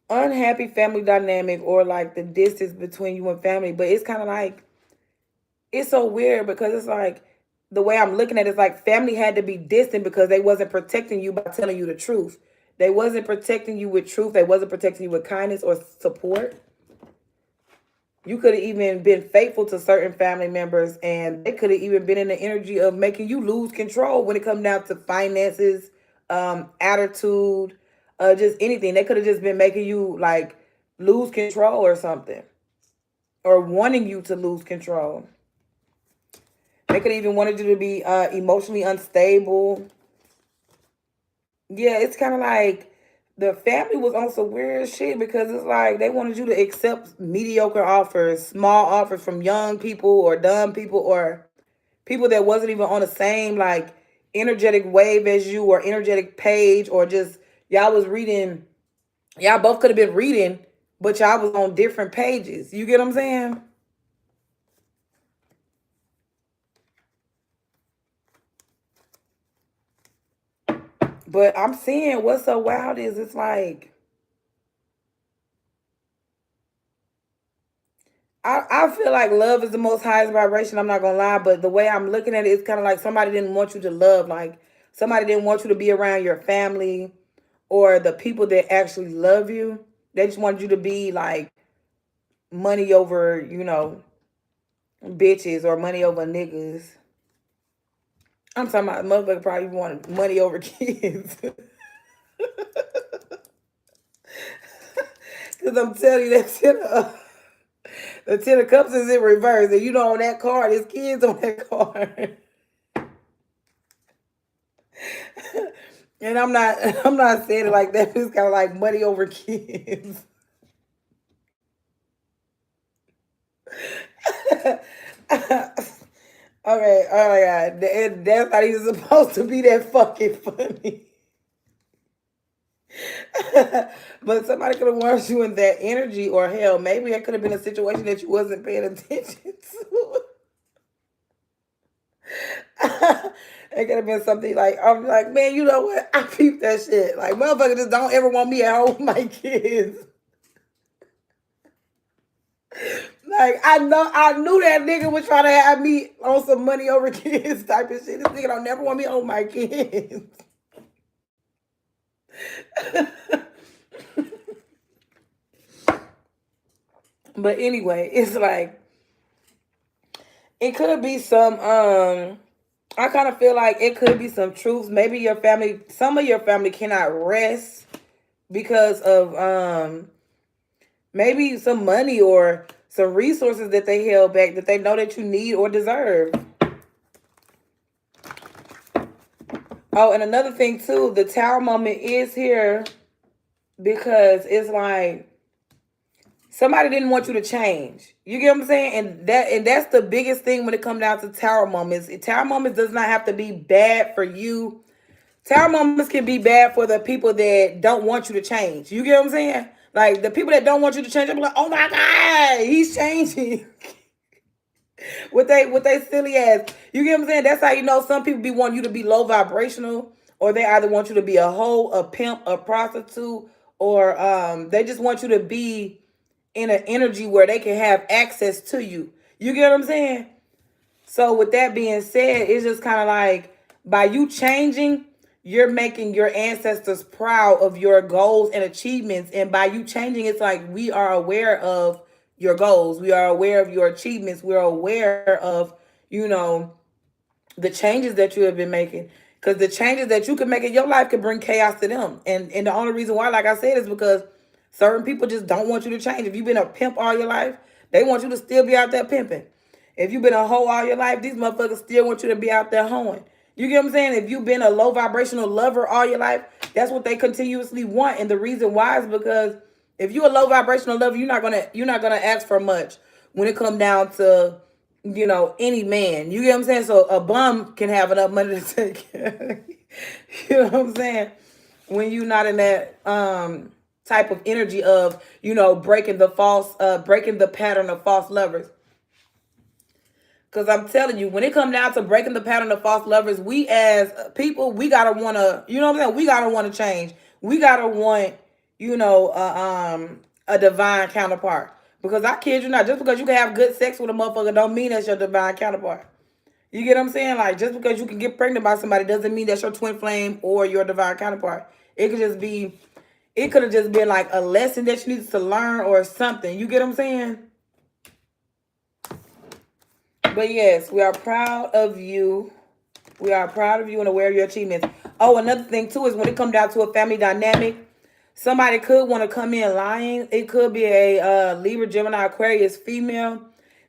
S1: unhappy family dynamic, or like the distance between you and family, but it's kind of like, it's so weird, because it's like, the way I'm looking at it is like family had to be distant because they wasn't protecting you by telling you the truth. They wasn't protecting you with truth. They wasn't protecting you with kindness or support. You could have even been faithful to certain family members, and they could have even been in the energy of making you lose control when it comes down to finances, attitude, just anything. They could have just been making you like lose control or something, or wanting you to lose control. They could have even wanted you to be emotionally unstable. Yeah, it's kind of like the family was on some weird shit because it's like they wanted you to accept mediocre offers, small offers from young people or dumb people or people that wasn't even on the same like energetic wave as you or energetic page, or just y'all was reading, y'all both could have been reading, but y'all was on different pages. You get what I'm saying? But I'm seeing what's so wild is it's like I feel like love is the most highest vibration. I'm not gonna lie, but the way I'm looking at it, it's kind of like somebody didn't want you to love. Like somebody didn't want you to be around your family or the people that actually love you. They just wanted you to be like money over, bitches or money over niggas. I'm talking about motherfucker probably wanted money over kids. Cause I'm telling you that shit. The Ten of Cups is in reverse, and on that card, there's kids on that card. And I'm not I'm not saying it like that. It's kind of like money over kids. Okay, oh my god, that's not even supposed to be that fucking funny. But somebody could have warned you in that energy, or hell, maybe it could have been a situation that you wasn't paying attention to. It could have been something like, I'm like, man, you know what? I peeped that shit. Like, motherfucker just don't ever want me at home with my kids. Like, I knew that nigga was trying to have me on some money over kids type of shit. This nigga don't never want me on my kids. But anyway, it's like, it could be some, I kind of feel like it could be some truths. Maybe some of your family cannot rest because of maybe some money or some resources that they held back that they know that you need or deserve. Oh, and another thing too, the Tower moment is here because it's like somebody didn't want you to change. You get what I'm saying? And that's the biggest thing when it comes down to Tower moments. Tower moments does not have to be bad for you. Tower moments can be bad for the people that don't want you to change. You get what I'm saying? Like the people that don't want you to change, I'm like, oh my God, he's changing. With they silly ass. You get what I'm saying? That's how you know some people be wanting you to be low vibrational, or they either want you to be a hoe, a pimp, a prostitute, or they just want you to be in an energy where they can have access to you. You get what I'm saying? So with that being said, it's just kind of like by you changing, you're making your ancestors proud of your goals and achievements. And by you changing, it's like we are aware of your goals. We are aware of your achievements. We're aware of, you know, the changes that you have been making. Because the changes that you can make in your life could bring chaos to them. And the only reason why, like I said, is because certain people just don't want you to change. If you've been a pimp all your life, they want you to still be out there pimping. If you've been a hoe all your life, these motherfuckers still want you to be out there hoeing. You get what I'm saying? If you've been a low vibrational lover all your life, that's what they continuously want. And the reason why is because if you're a low vibrational lover, you're not gonna ask for much when it come down to any man. You get what I'm saying? So a bum can have enough money to take care. You know what I'm saying? When you're not in that type of energy of breaking the pattern of false lovers. Because I'm telling you, when it comes down to breaking the pattern of false lovers, we as people, we gotta wanna, you know what I'm saying? We gotta wanna change. We gotta want, a divine counterpart. Because I kid you not, just because you can have good sex with a motherfucker don't mean that's your divine counterpart. You get what I'm saying? Like, just because you can get pregnant by somebody doesn't mean that's your twin flame or your divine counterpart. It could have just been like a lesson that you needed to learn or something. You get what I'm saying? But yes, we are proud of you. We are proud of you and aware of your achievements. Oh, another thing too is when it comes down to a family dynamic, somebody could want to come in lying. It could be a Libra, Gemini, Aquarius female.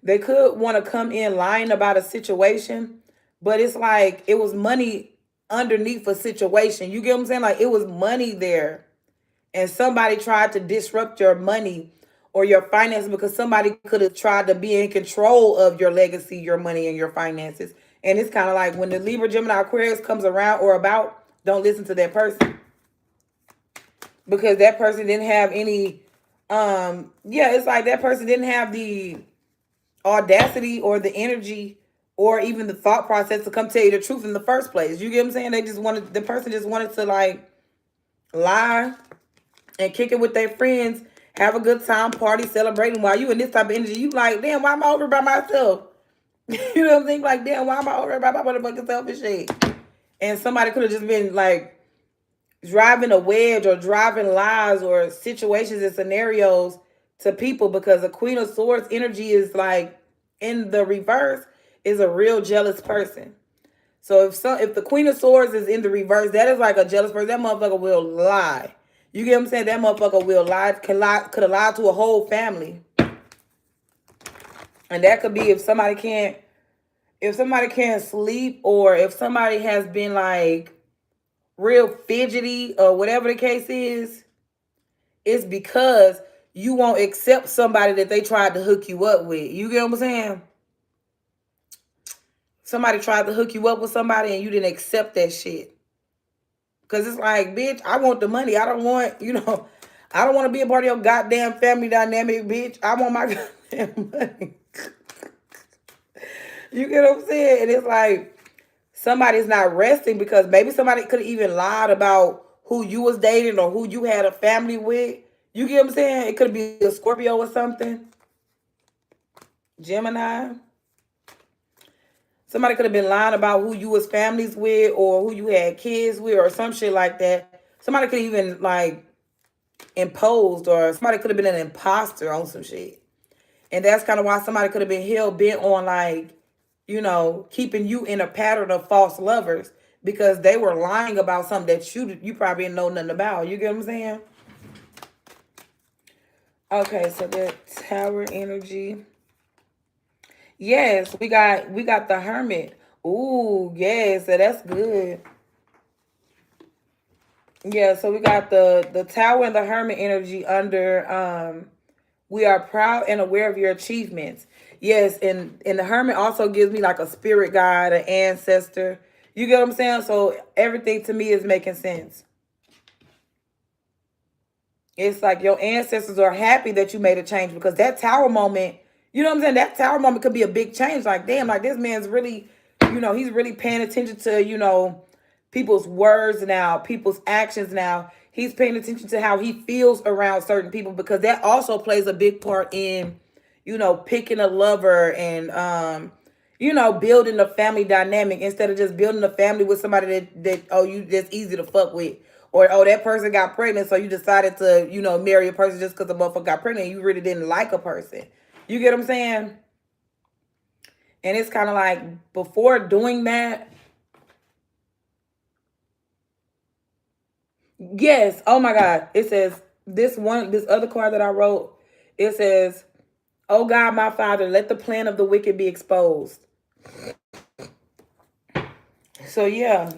S1: They could want to come in lying about a situation, but it's like it was money underneath a situation. You get what I'm saying? Like it was money there, and somebody tried to disrupt your money or your finances because somebody could have tried to be in control of your legacy, your money, and your finances. And it's kind of like when the Libra, Gemini, Aquarius comes around or about, don't listen to that person because that person didn't have any. Yeah, it's like that person didn't have the audacity or the energy or even the thought process to come tell you the truth in the first place. You get what I'm saying? They just wanted the person just wanted to like lie and kick it with their friends, have a good time, party, celebrating. While you in this type of energy, you like, damn, why am I over by myself? You know what I'm saying? Like, damn, why am I over by my motherfucking self and shit? And somebody could have just been like driving a wedge or driving lies or situations and scenarios to people because the Queen of Swords energy is like in the reverse is a real jealous person. So if the Queen of Swords is in the reverse, that is like a jealous person. That motherfucker will lie. You get what I'm saying? That motherfucker will lie, could have lied to a whole family. And that could be if somebody can't sleep or if somebody has been like real fidgety or whatever the case is, it's because you won't accept somebody that they tried to hook you up with. You get what I'm saying? Somebody tried to hook you up with somebody and you didn't accept that shit. Because it's like, bitch, I want the money. I don't want, I don't want to be a part of your goddamn family dynamic, bitch. I want my goddamn money. You get what I'm saying? And it's like, somebody's not resting because maybe somebody could have even lied about who you was dating or who you had a family with. You get what I'm saying? It could be a Scorpio or something. Gemini. Somebody could have been lying about who you was families with or who you had kids with or some shit like that. Somebody could even like imposed or somebody could have been an imposter on some shit. And that's kind of why somebody could have been hell bent on like, keeping you in a pattern of false lovers because they were lying about something that you probably didn't know nothing about. You get what I'm saying? Okay, so that Tower energy. Yes, we got the Hermit. Ooh, yes, so that's good. Yeah, so we got the Tower and the Hermit energy under we are proud and aware of your achievements. Yes, and the Hermit also gives me like a spirit guide, an ancestor. You get what I'm saying? So everything to me is making sense. It's like your ancestors are happy that you made a change because that tower moment, you know what I'm saying? That tower moment could be a big change. Like, damn, like this man's really, he's really paying attention to, people's words now, people's actions now. He's paying attention to how he feels around certain people because that also plays a big part in, picking a lover and, building a family dynamic instead of just building a family with somebody that oh, you that's easy to fuck with. Or, oh, that person got pregnant, so you decided to, marry a person just because the motherfucker got pregnant and you really didn't like a person. You get what I'm saying? And it's kind of like before doing that, yes, oh my God. It says, this other card that I wrote, it says, oh God, my Father, let the plan of the wicked be exposed. So yeah.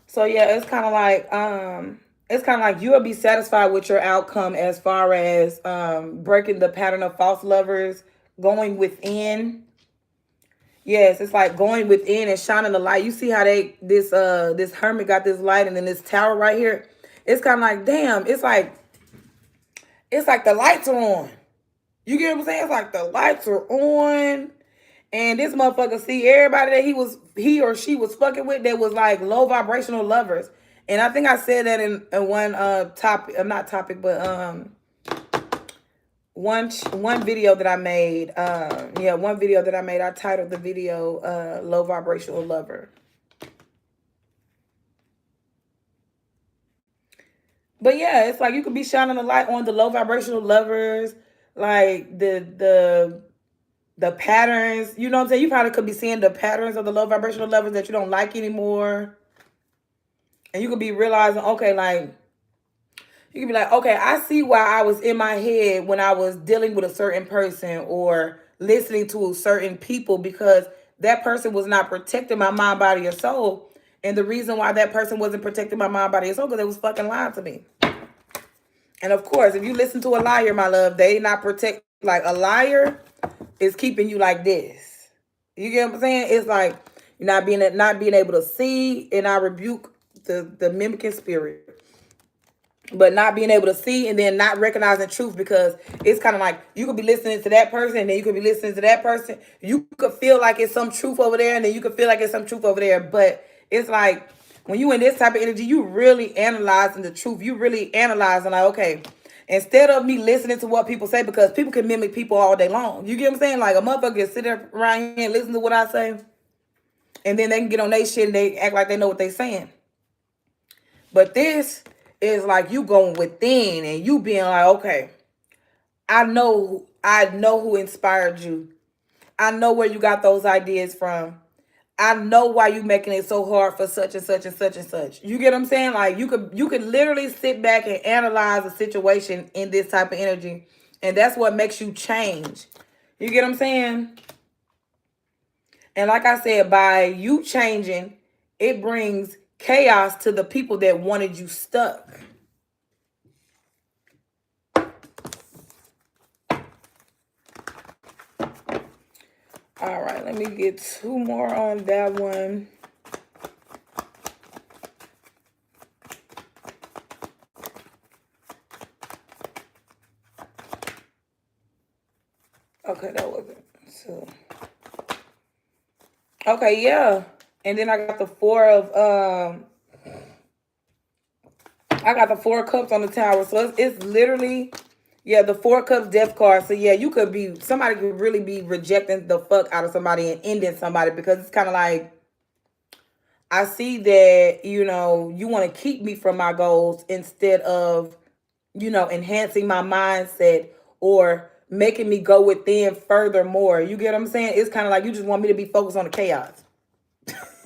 S1: So yeah, it's kind of like you'll be satisfied with your outcome as far as breaking the pattern of false lovers, going within. Yes, it's like going within and shining the light. You see how this hermit got this light and then this tower right here. It's kind of like, damn, it's like the lights are on. You get what I'm saying? It's like the lights are on. And this motherfucker see everybody that he or she was fucking with that was like low vibrational lovers. And I think I said that in one topic, not topic, but one video that I made. Yeah, one video that I made. I titled the video "Low Vibrational Lover." But yeah, it's like you could be shining a light on the low vibrational lovers, like the patterns, you know what I'm saying? You probably could be seeing the patterns of the low vibrational levels that you don't like anymore. And you could be realizing, okay, like, you could be like, okay, I see why I was in my head when I was dealing with a certain person or listening to certain people, because that person was not protecting my mind, body, or soul. And the reason why that person wasn't protecting my mind, body, or soul, because they was fucking lying to me. And of course, if you listen to a liar, my love, they not protect. Like, a liar is keeping you like this. You get what I'm saying? It's like you're not being able to see, and I rebuke the mimicking spirit. But not being able to see and then not recognizing truth, because it's kind of like you could be listening to that person and then you could be listening to that person. You could feel like it's some truth over there and then you could feel like it's some truth over there. But it's like when you in this type of energy, you really analyzing the truth. You really analyzing like, okay, instead of me listening to what people say, because people can mimic people all day long. You get what I'm saying? Like, a motherfucker can sit there around here and listen to what I say, and then they can get on their shit and they act like they know what they saying. But this is like you going within and you being like, okay, I know who inspired you. I know where you got those ideas from. I know why you making it so hard for such and such and such and such. You get what I'm saying? Like, you could literally sit back and analyze a situation in this type of energy. And that's what makes you change. You get what I'm saying? And like I said, by you changing, it brings chaos to the people that wanted you stuck. All right, let me get two more on that one. Okay, that wasn't so. Okay, yeah. And then I got the four of I got the Four of Cups on the Tower. So it's literally, yeah, the Four of Cups death card. So yeah, you could be, somebody could really be rejecting the fuck out of somebody and ending somebody, because it's kind of like, I see that, you know, you want to keep me from my goals instead of, you know, enhancing my mindset or making me go within furthermore. You get what I'm saying? It's kind of like you just want me to be focused on the chaos.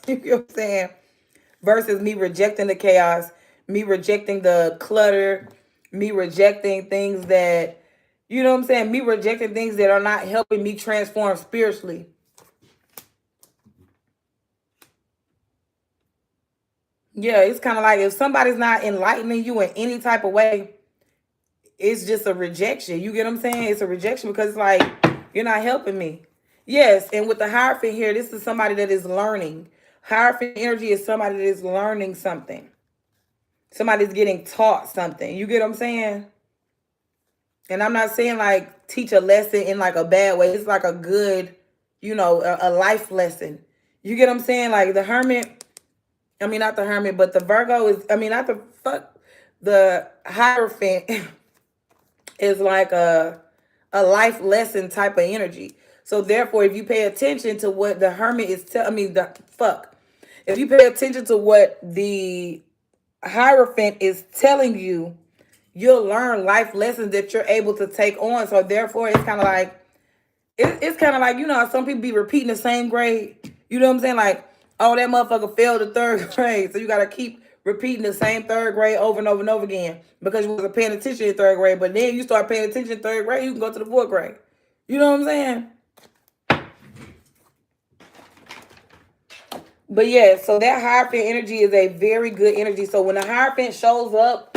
S1: You get what I'm saying? Versus me rejecting the chaos, me rejecting the clutter, me rejecting things that, you know what I'm saying? Me rejecting things that are not helping me transform spiritually. Yeah, it's kind of like if somebody's not enlightening you in any type of way, it's just a rejection. You get what I'm saying? It's a rejection because it's like, you're not helping me. Yes, and with the Hierophant here, this is somebody that is learning. Hierophant energy is somebody that is learning something. Somebody's getting taught something. You get what I'm saying? And I'm not saying like teach a lesson in like a bad way. It's like a good, you know, a life lesson. You get what I'm saying? Like the Hermit, I mean, not the Hermit, but the Virgo is, I mean, not the fuck, the Hierophant is like a life lesson type of energy. So therefore, if you pay attention to what the Hermit is if you pay attention to what the Hierophant is telling you, you'll learn life lessons that you're able to take on. So therefore, it's kind of like, it's kind of like, you know, some people be repeating the same grade. You know what I'm saying? Like, oh, that motherfucker failed the third grade. So you got to keep repeating the same third grade over and over and over again because you wasn't paying attention in third grade. But then you start paying attention in third grade, you can go to the fourth grade. You know what I'm saying? But yeah, so that Hierophant energy is a very good energy. So when the Hierophant shows up,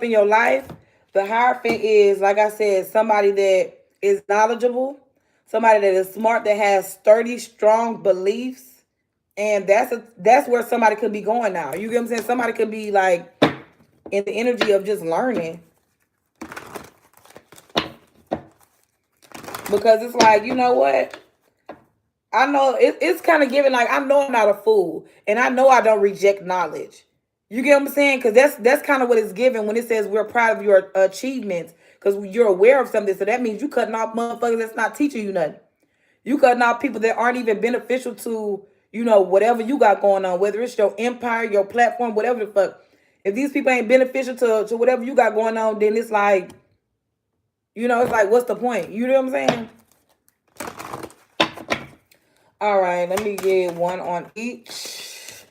S1: in your life, the Hierophant is, like I said, somebody that is knowledgeable, somebody that is smart, that has sturdy, strong beliefs. And that's where somebody could be going now. You get what I'm saying? Somebody could be like in the energy of just learning. Because it's like, you know what? I know it's kind of giving like, I know I'm not a fool. And I know I don't reject knowledge. You get what I'm saying? Because that's kind of what it's giving when it says we're proud of your achievements. Because you're aware of something. So that means you cutting off motherfuckers that's not teaching you nothing. You cutting off people that aren't even beneficial to, you know, whatever you got going on. Whether it's your empire, your platform, whatever the fuck. If these people ain't beneficial to whatever you got going on, then it's like, you know, it's like, what's the point? You know what I'm saying? All right, let me get one on each.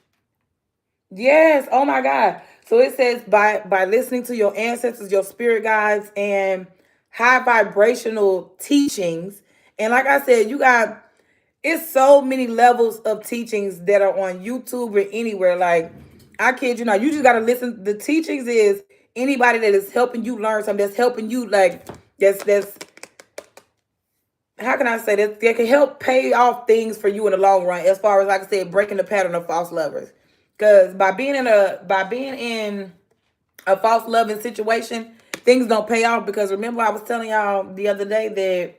S1: Yes, oh my God. So it says by listening to your ancestors, your spirit guides, and high vibrational teachings. And like I said, you got it's so many levels of teachings that are on YouTube or anywhere. Like, I kid you not, you just gotta listen. The teachings is anybody that is helping you learn something, that's helping you, like, that's how can I say that can help pay off things for you in the long run, as far as, like I said, breaking the pattern of false lovers. Because by being in a false loving situation, things don't pay off. Because remember, I was telling y'all the other day that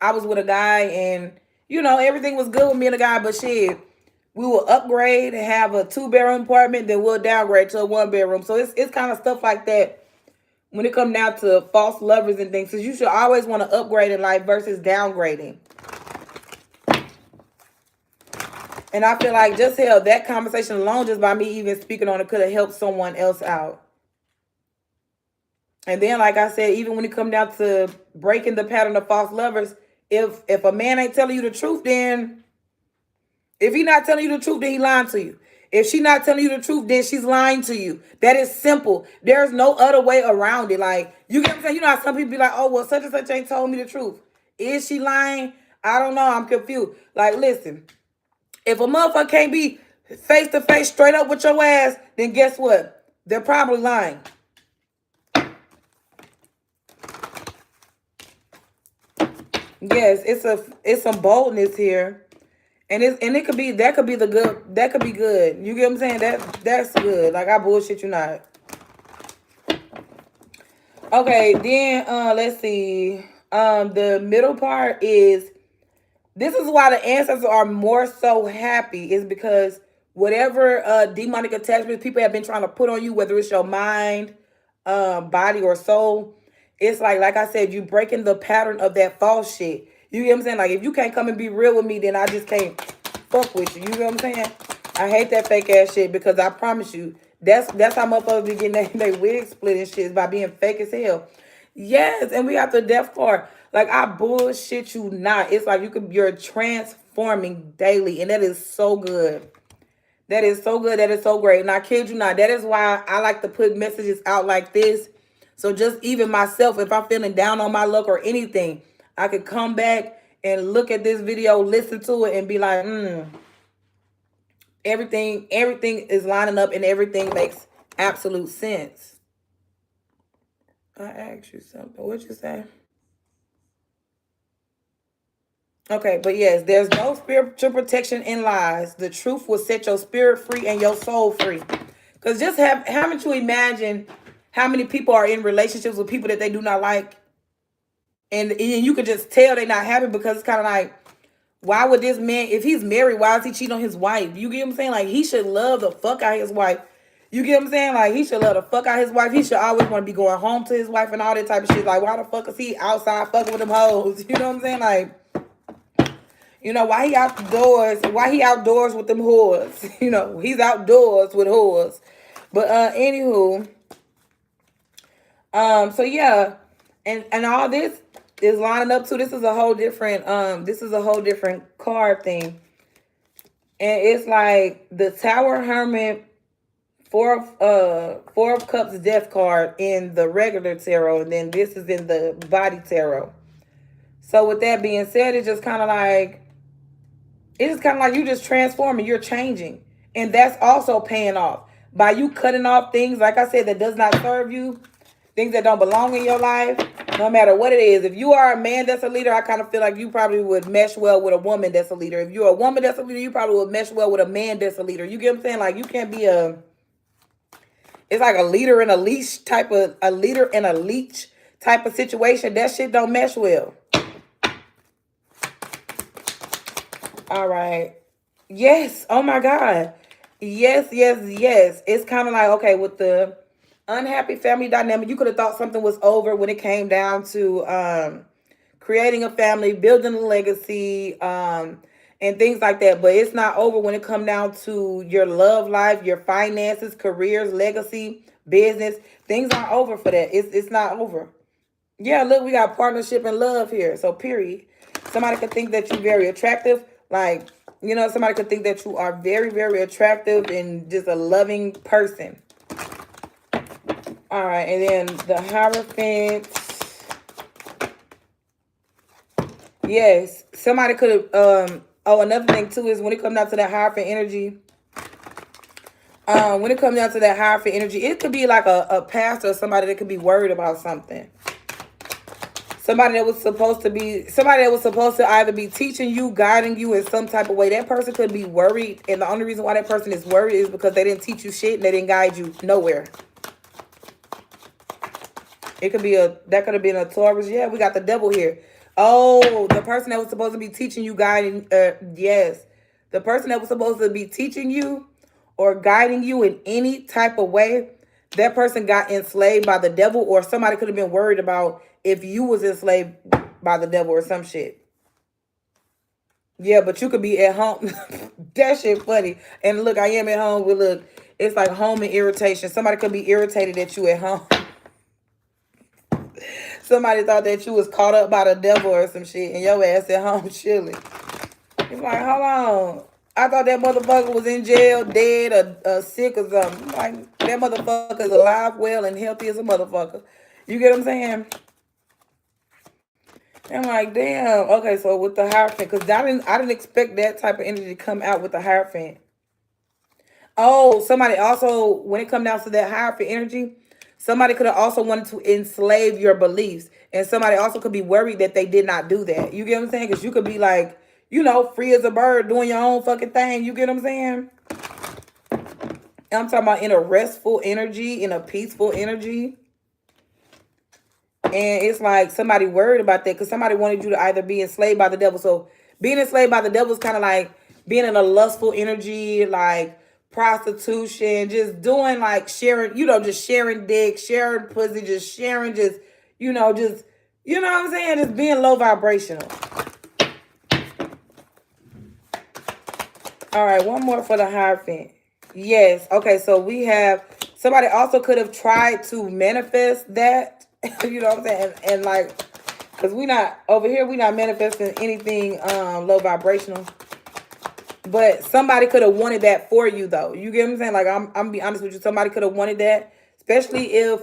S1: I was with a guy, and everything was good with me and the guy, but shit, we will upgrade and have a 2 bedroom apartment, then we'll downgrade to a 1 bedroom. So it's kind of stuff like that when it comes down to false lovers and things. Because you should always want to upgrade in life versus downgrading. And I feel like just hell, that conversation alone, just by me even speaking on it, could have helped someone else out. And then, like I said, even when it come down to breaking the pattern of false lovers, if a man ain't telling you the truth, then if he not telling you the truth, then he lying to you. If she not telling you the truth, then she's lying to you. That is simple. There's no other way around it. Like, you get what I'm saying? You know how some people be like, oh, well, such and such ain't told me the truth. Is she lying? I don't know. I'm confused. Like, listen, if a motherfucker can't be face to face straight up with your ass, then guess what? They're probably lying. Yes, it's some boldness here. And it could be that could be the good, that could be good. You get what I'm saying? That's good. Like, I bullshit you not. Okay, then let's see. The middle part is, this is why the ancestors are more so happy, is because whatever demonic attachments people have been trying to put on you, whether it's your mind, body, or soul, it's like I said, you breaking the pattern of that false shit. You get what I'm saying? Like, if you can't come and be real with me, then I just can't fuck with you. You get what I'm saying? I hate that fake ass shit, because I promise you, that's how motherfuckers be getting their wig split and shit, is by being fake as hell. Yes, and we got the death card. Like, I bullshit you not. It's like you're transforming daily, and that is so good. That is so good. That is so great. And I kid you not, that is why I like to put messages out like this. So just even myself, if I'm feeling down on my luck or anything, I could come back and look at this video, listen to it, and be like, everything is lining up and everything makes absolute sense. I asked you something. What'd you say? Okay, but yes, there's no spiritual protection in lies. The truth will set your spirit free and your soul free. Because just haven't you imagine how many people are in relationships with people that they do not like? And you could just tell they're not happy, because it's kind of like, why would this man, if he's married, why is he cheating on his wife? You get what I'm saying? Like, he should love the fuck out of his wife. You get what I'm saying? Like, he should love the fuck out of his wife. He should always want to be going home to his wife and all that type of shit. Like, why the fuck is he outside fucking with them hoes? You know what I'm saying? Like, why he outdoors? Why he outdoors with them whores? He's outdoors with whores. But anywho, so yeah, and all this is lining up too. This is a whole different card thing. And it's like the Tower Hermit, Four of Cups death card in the regular tarot, and then this is in the body tarot. So with that being said, it's just kind of like you just transforming, you're changing. And that's also paying off. By you cutting off things, like I said, that does not serve you, things that don't belong in your life, no matter what it is. If you are a man that's a leader, I kind of feel like you probably would mesh well with a woman that's a leader. If you're a woman that's a leader, you probably would mesh well with a man that's a leader. You get what I'm saying? Like, you can't be it's like a leader and a leech type of situation. That shit don't mesh well. All right. Yes. Oh my God. Yes, yes, yes. It's kind of like, okay, with the unhappy family dynamic, you could have thought something was over when it came down to creating a family, building a legacy, and things like that. But it's not over when it comes down to your love life, your finances, careers, legacy, business. Things aren't over for that. It's not over. Yeah, look, we got partnership and love here. So period. Somebody could think that you're very attractive, Like, you know, somebody could think that you are very, very attractive and just a loving person. All right, and then the Hierophant. Yes, somebody could have. Oh, another thing too is when it comes down to that Hierophant energy. When it comes down to that Hierophant energy, it could be like a pastor or somebody that could be worried about something. Somebody that was supposed to either be teaching you, guiding you in some type of way. That person could be worried, and the only reason why that person is worried is because they didn't teach you shit and they didn't guide you nowhere. It could be that could have been a Taurus. Yeah, we got the devil here. Oh, the person that was supposed to be teaching you, guiding. Yes, the person that was supposed to be teaching you or guiding you in any type of way, that person got enslaved by the devil, or somebody could have been worried about if you was enslaved by the devil or some shit. Yeah, but you could be at home. That shit funny. And look, I am at home. But look, it's like home and irritation. Somebody could be irritated at you at home. Somebody thought that you was caught up by the devil or some shit, and your ass at home chilling. It's like, hold on. I thought that motherfucker was in jail, dead, or sick or something. Like, that motherfucker is alive, well, and healthy as a motherfucker. You get what I'm saying? I'm like, damn. Okay, so with the Hierophant, because I didn't expect that type of energy to come out with the Hierophant. Oh, somebody also, when it comes down to that Hierophant energy, somebody could have also wanted to enslave your beliefs. And somebody also could be worried that they did not do that. You get what I'm saying? Because you could be like, you know, free as a bird, doing your own fucking thing. You get what I'm saying? I'm talking about in a restful energy, in a peaceful energy. And it's like somebody worried about that because somebody wanted you to either be enslaved by the devil. So being enslaved by the devil is kind of like being in a lustful energy, like prostitution, just doing like sharing, you know, just sharing dick, sharing pussy, just sharing, just, you know, just, you know what I'm saying? Just being low vibrational. All right, one more for the Hierophant. Yes. Okay, so we have somebody also could have tried to manifest that. You know what I'm saying? And like, because we not over here, we not manifesting anything low vibrational. But somebody could have wanted that for you though. You get what I'm saying? Like I'm gonna be honest with you. Somebody could have wanted that, especially if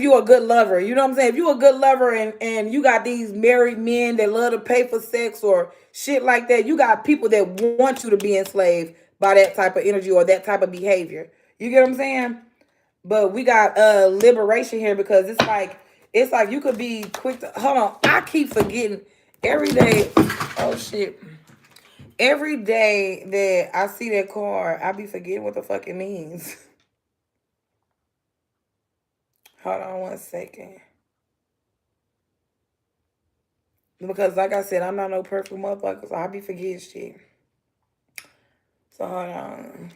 S1: you're a good lover. You know what I'm saying? If you're a good lover and you got these married men that love to pay for sex or shit like that, you got people that want you to be enslaved by that type of energy or that type of behavior. You get what I'm saying? But we got liberation here because it's like you could be quick to hold on. I keep forgetting every day. Oh shit. Every day that I see that card, I be forgetting what the fuck it means. Hold on one second. Because like I said, I'm not no perfect motherfucker, so I be forgetting shit. So hold on.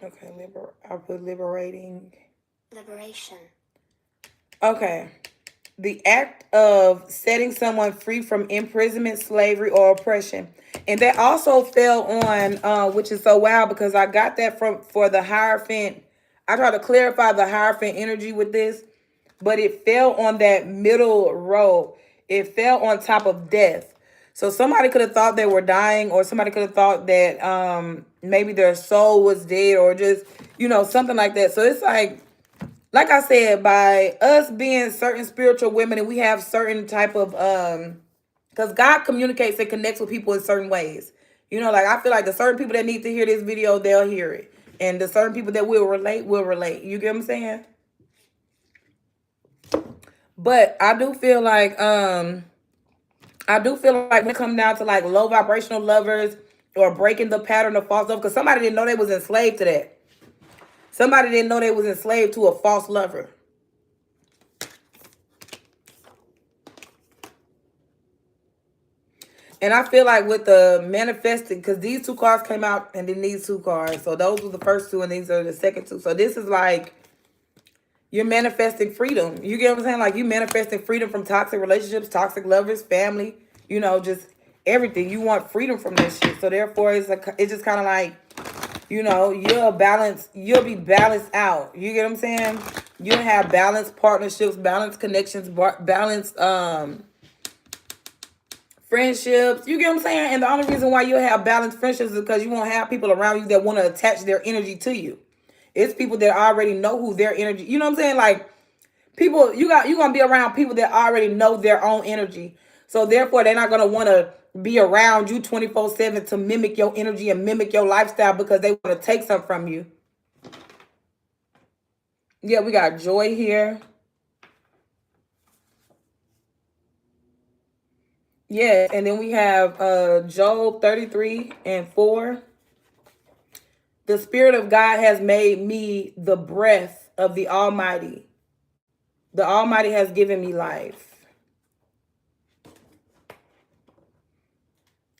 S1: Okay, I put liberating. Liberation. Okay. The act of setting someone free from imprisonment, slavery, or oppression. And that also fell on, which is so wild because I got that for the Hierophant. I tried to clarify the Hierophant energy with this, but it fell on that middle row. It fell on top of death. So somebody could have thought they were dying, or somebody could have thought that maybe their soul was dead, or just, you know, something like that. So it's like I said, by us being certain spiritual women and we have certain type of, because God communicates and connects with people in certain ways. You know, like I feel like the certain people that need to hear this video, they'll hear it. And the certain people that will relate. You get what I'm saying? But I do feel like when it comes down to like low vibrational lovers or breaking the pattern of false love, because somebody didn't know they was enslaved to that. Somebody didn't know they was enslaved to a false lover. And I feel like with the manifesting, because these two cards came out and then these two cards. So those were the first two and these are the second two. So this is like you're manifesting freedom. You get what I'm saying? Like you manifesting freedom from toxic relationships, toxic lovers, family, you know, just everything. You want freedom from that shit. So therefore, it's just kind of like, you'll be balanced out. You get what I'm saying? You'll have balanced partnerships, balanced connections, balanced friendships. You get what I'm saying? And the only reason why you'll have balanced friendships is because you won't have people around you that want to attach their energy to you. It's people that already know who their energy, you know what I'm saying? Like, people, you're gonna be around people that already know their own energy. So therefore, they're not gonna want to be around you 24/7 to mimic your energy and mimic your lifestyle because they want to take something from you. Yeah, we got joy here. Yeah, and then we have Job 33:4. The Spirit of God has made me the breath of the Almighty. The Almighty has given me life.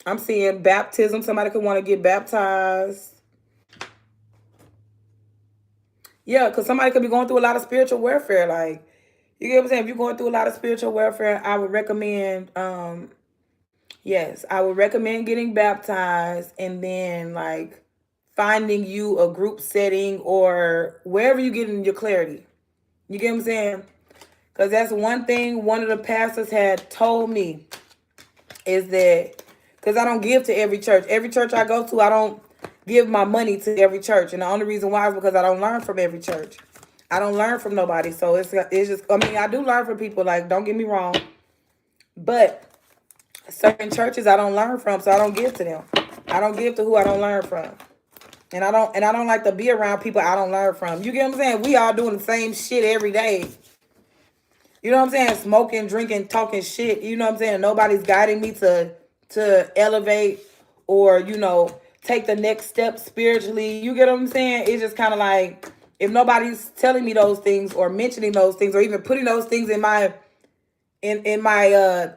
S1: I'm seeing baptism. Somebody could want to get baptized. Yeah, because somebody could be going through a lot of spiritual warfare. Like, you get what I'm saying? If you're going through a lot of spiritual warfare, I would recommend, yes, I would recommend getting baptized and then, like, finding you a group setting or wherever you get in your clarity. You get what I'm saying? Because that's one thing one of the pastors had told me is that, because I don't give to every church. Every church I go to, I don't give my money to every church. And the only reason why is because I don't learn from every church. I don't learn from nobody. So it's just, I mean, I do learn from people. Like, don't get me wrong. But certain churches I don't learn from, so I don't give to them. I don't give to who I don't learn from. And I don't like to be around people I don't learn from. You get what I'm saying? We all doing the same shit every day. You know what I'm saying? Smoking, drinking, talking shit. You know what I'm saying? Nobody's guiding me to elevate or, take the next step spiritually. You get what I'm saying? It's just kind of like, if nobody's telling me those things or mentioning those things or even putting those things in my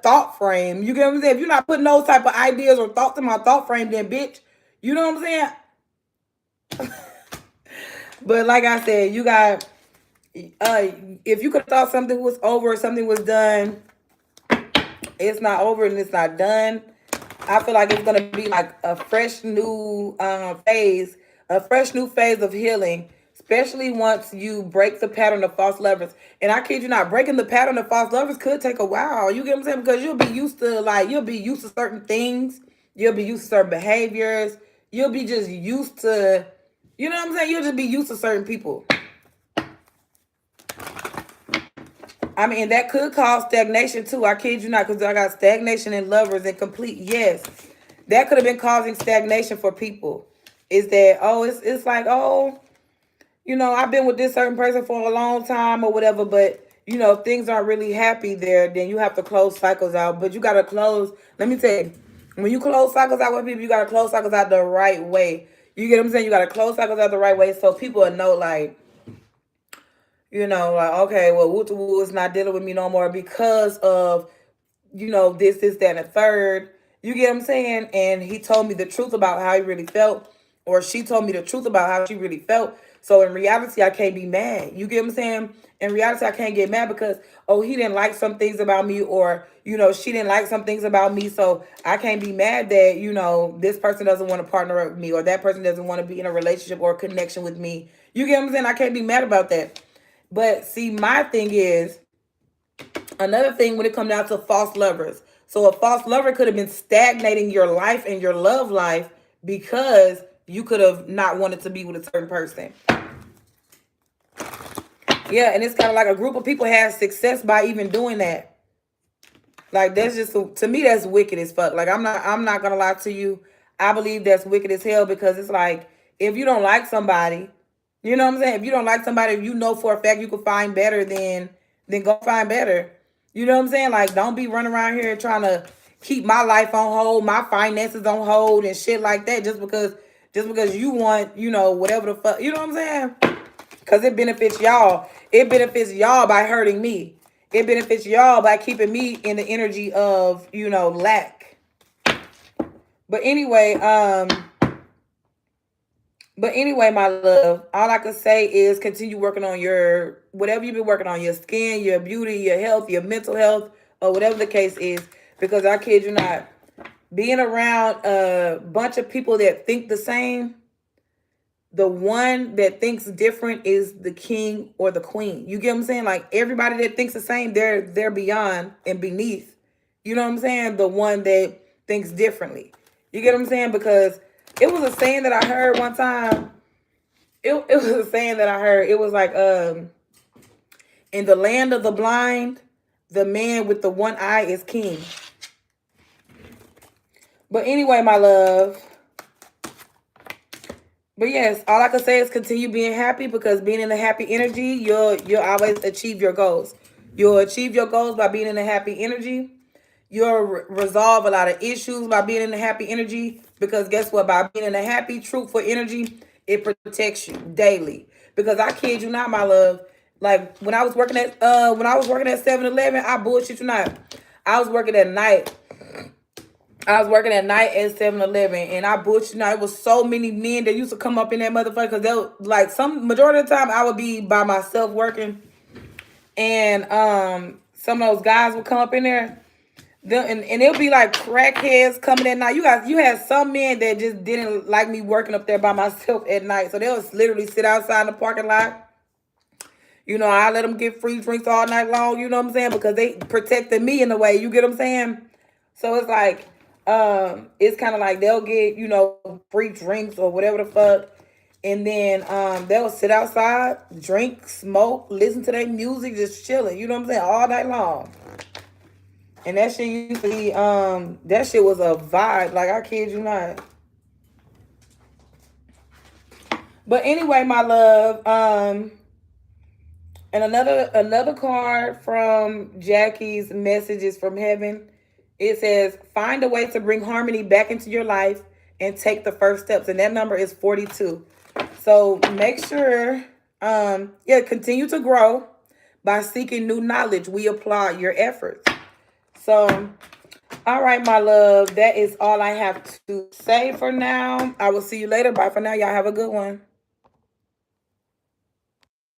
S1: thought frame, you get what I'm saying? If you're not putting those type of ideas or thoughts in my thought frame, then bitch, you know what I'm saying? But like I said, you got, if you could have thought something was over or something was done, it's not over and it's not done. I feel like it's going to be like a fresh new phase of healing, especially once you break the pattern of false lovers. And I kid you not, breaking the pattern of false lovers could take a while. You get what I'm saying? Because you'll be used to certain things. You'll be used to certain behaviors. You'll be just used to, you know what I'm saying? You'll just be used to certain people. I mean, that could cause stagnation too. I kid you not, because I got stagnation in lovers and complete. Yes, that could have been causing stagnation for people. Is that, it's like, I've been with this certain person for a long time or whatever, but if things aren't really happy there, then you have to close cycles out. But you gotta close. Let me tell you, when you close cycles out with people, you gotta close cycles out the right way. You get what I'm saying? You gotta close cycles out the right way so people will know, like, like, okay, well, Woo is not dealing with me no more because of, this, that, and the third. You get what I'm saying? And he told me the truth about how he really felt, or she told me the truth about how she really felt. So in reality, I can't be mad. You get what I'm saying? In reality, I can't get mad because, he didn't like some things about me, or, she didn't like some things about me. So I can't be mad that, this person doesn't want to partner up with me, or that person doesn't want to be in a relationship or a connection with me. You get what I'm saying? I can't be mad about that. But see, my thing is, another thing when it comes down to false lovers. So a false lover could have been stagnating your life and your love life because you could have not wanted to be with a certain person. Yeah, and it's kind of like a group of people has success by even doing that. Like, that's just, to me, that's wicked as fuck. Like, I'm not gonna lie to you. I believe that's wicked as hell, because it's like, if you don't like somebody, you know what I'm saying? If you don't like somebody, if you know for a fact you could find better, then go find better. You know what I'm saying? Like, don't be running around here trying to keep my life on hold, my finances on hold and shit like that, just because you want, whatever the fuck. You know what I'm saying? Because it benefits y'all. It benefits y'all by hurting me. It benefits y'all by keeping me in the energy of, lack. But anyway, my love, all I can say is continue working on whatever you've been working on, your skin, your beauty, your health, your mental health, or whatever the case is. Because I kid you not, being around a bunch of people that think the same, the one that thinks different is the king or the queen. You get what I'm saying? Like everybody that thinks the same, they're beyond and beneath. You know what I'm saying? The one that thinks differently. You get what I'm saying? Because it was a saying that I heard one time. It was a saying that I heard. It was like, in the land of the blind, the man with the one eye is king. But anyway, my love. But yes, all I can say is continue being happy, because being in a happy energy, you'll always achieve your goals. You'll achieve your goals by being in a happy energy. You'll resolve a lot of issues by being in a happy energy, because guess what? By being in a happy, truthful energy, it protects you daily. Because I kid you not, my love. Like when I was working at 7-Eleven, I bullshit you not. I was working at night. I was working at night at 7-Eleven, and I bullshit. You know, it was so many men that used to come up in that motherfucker, because they were like, some majority of the time I would be by myself working, and some of those guys would come up in there. And it'll be like crackheads coming at night. You had some men that just didn't like me working up there by myself at night, so they'll literally sit outside in the parking lot. You know, I let them get free drinks all night long. You know what I'm saying? Because they protected me in a way. You get what I'm saying? So it's like, it's kind of like they'll get, free drinks or whatever the fuck. And then they'll sit outside, drink, smoke, listen to their music, just chilling. You know what I'm saying? All night long. And that shit used to be, that shit was a vibe. Like, I kid you not. But anyway, my love, and another card from Jackie's Messages from Heaven. It says, find a way to bring harmony back into your life and take the first steps. And that number is 42. So make sure, continue to grow by seeking new knowledge. We applaud your efforts. So, all right, my love, that is all I have to say for now. I will see you later. Bye for now. Y'all have a good one.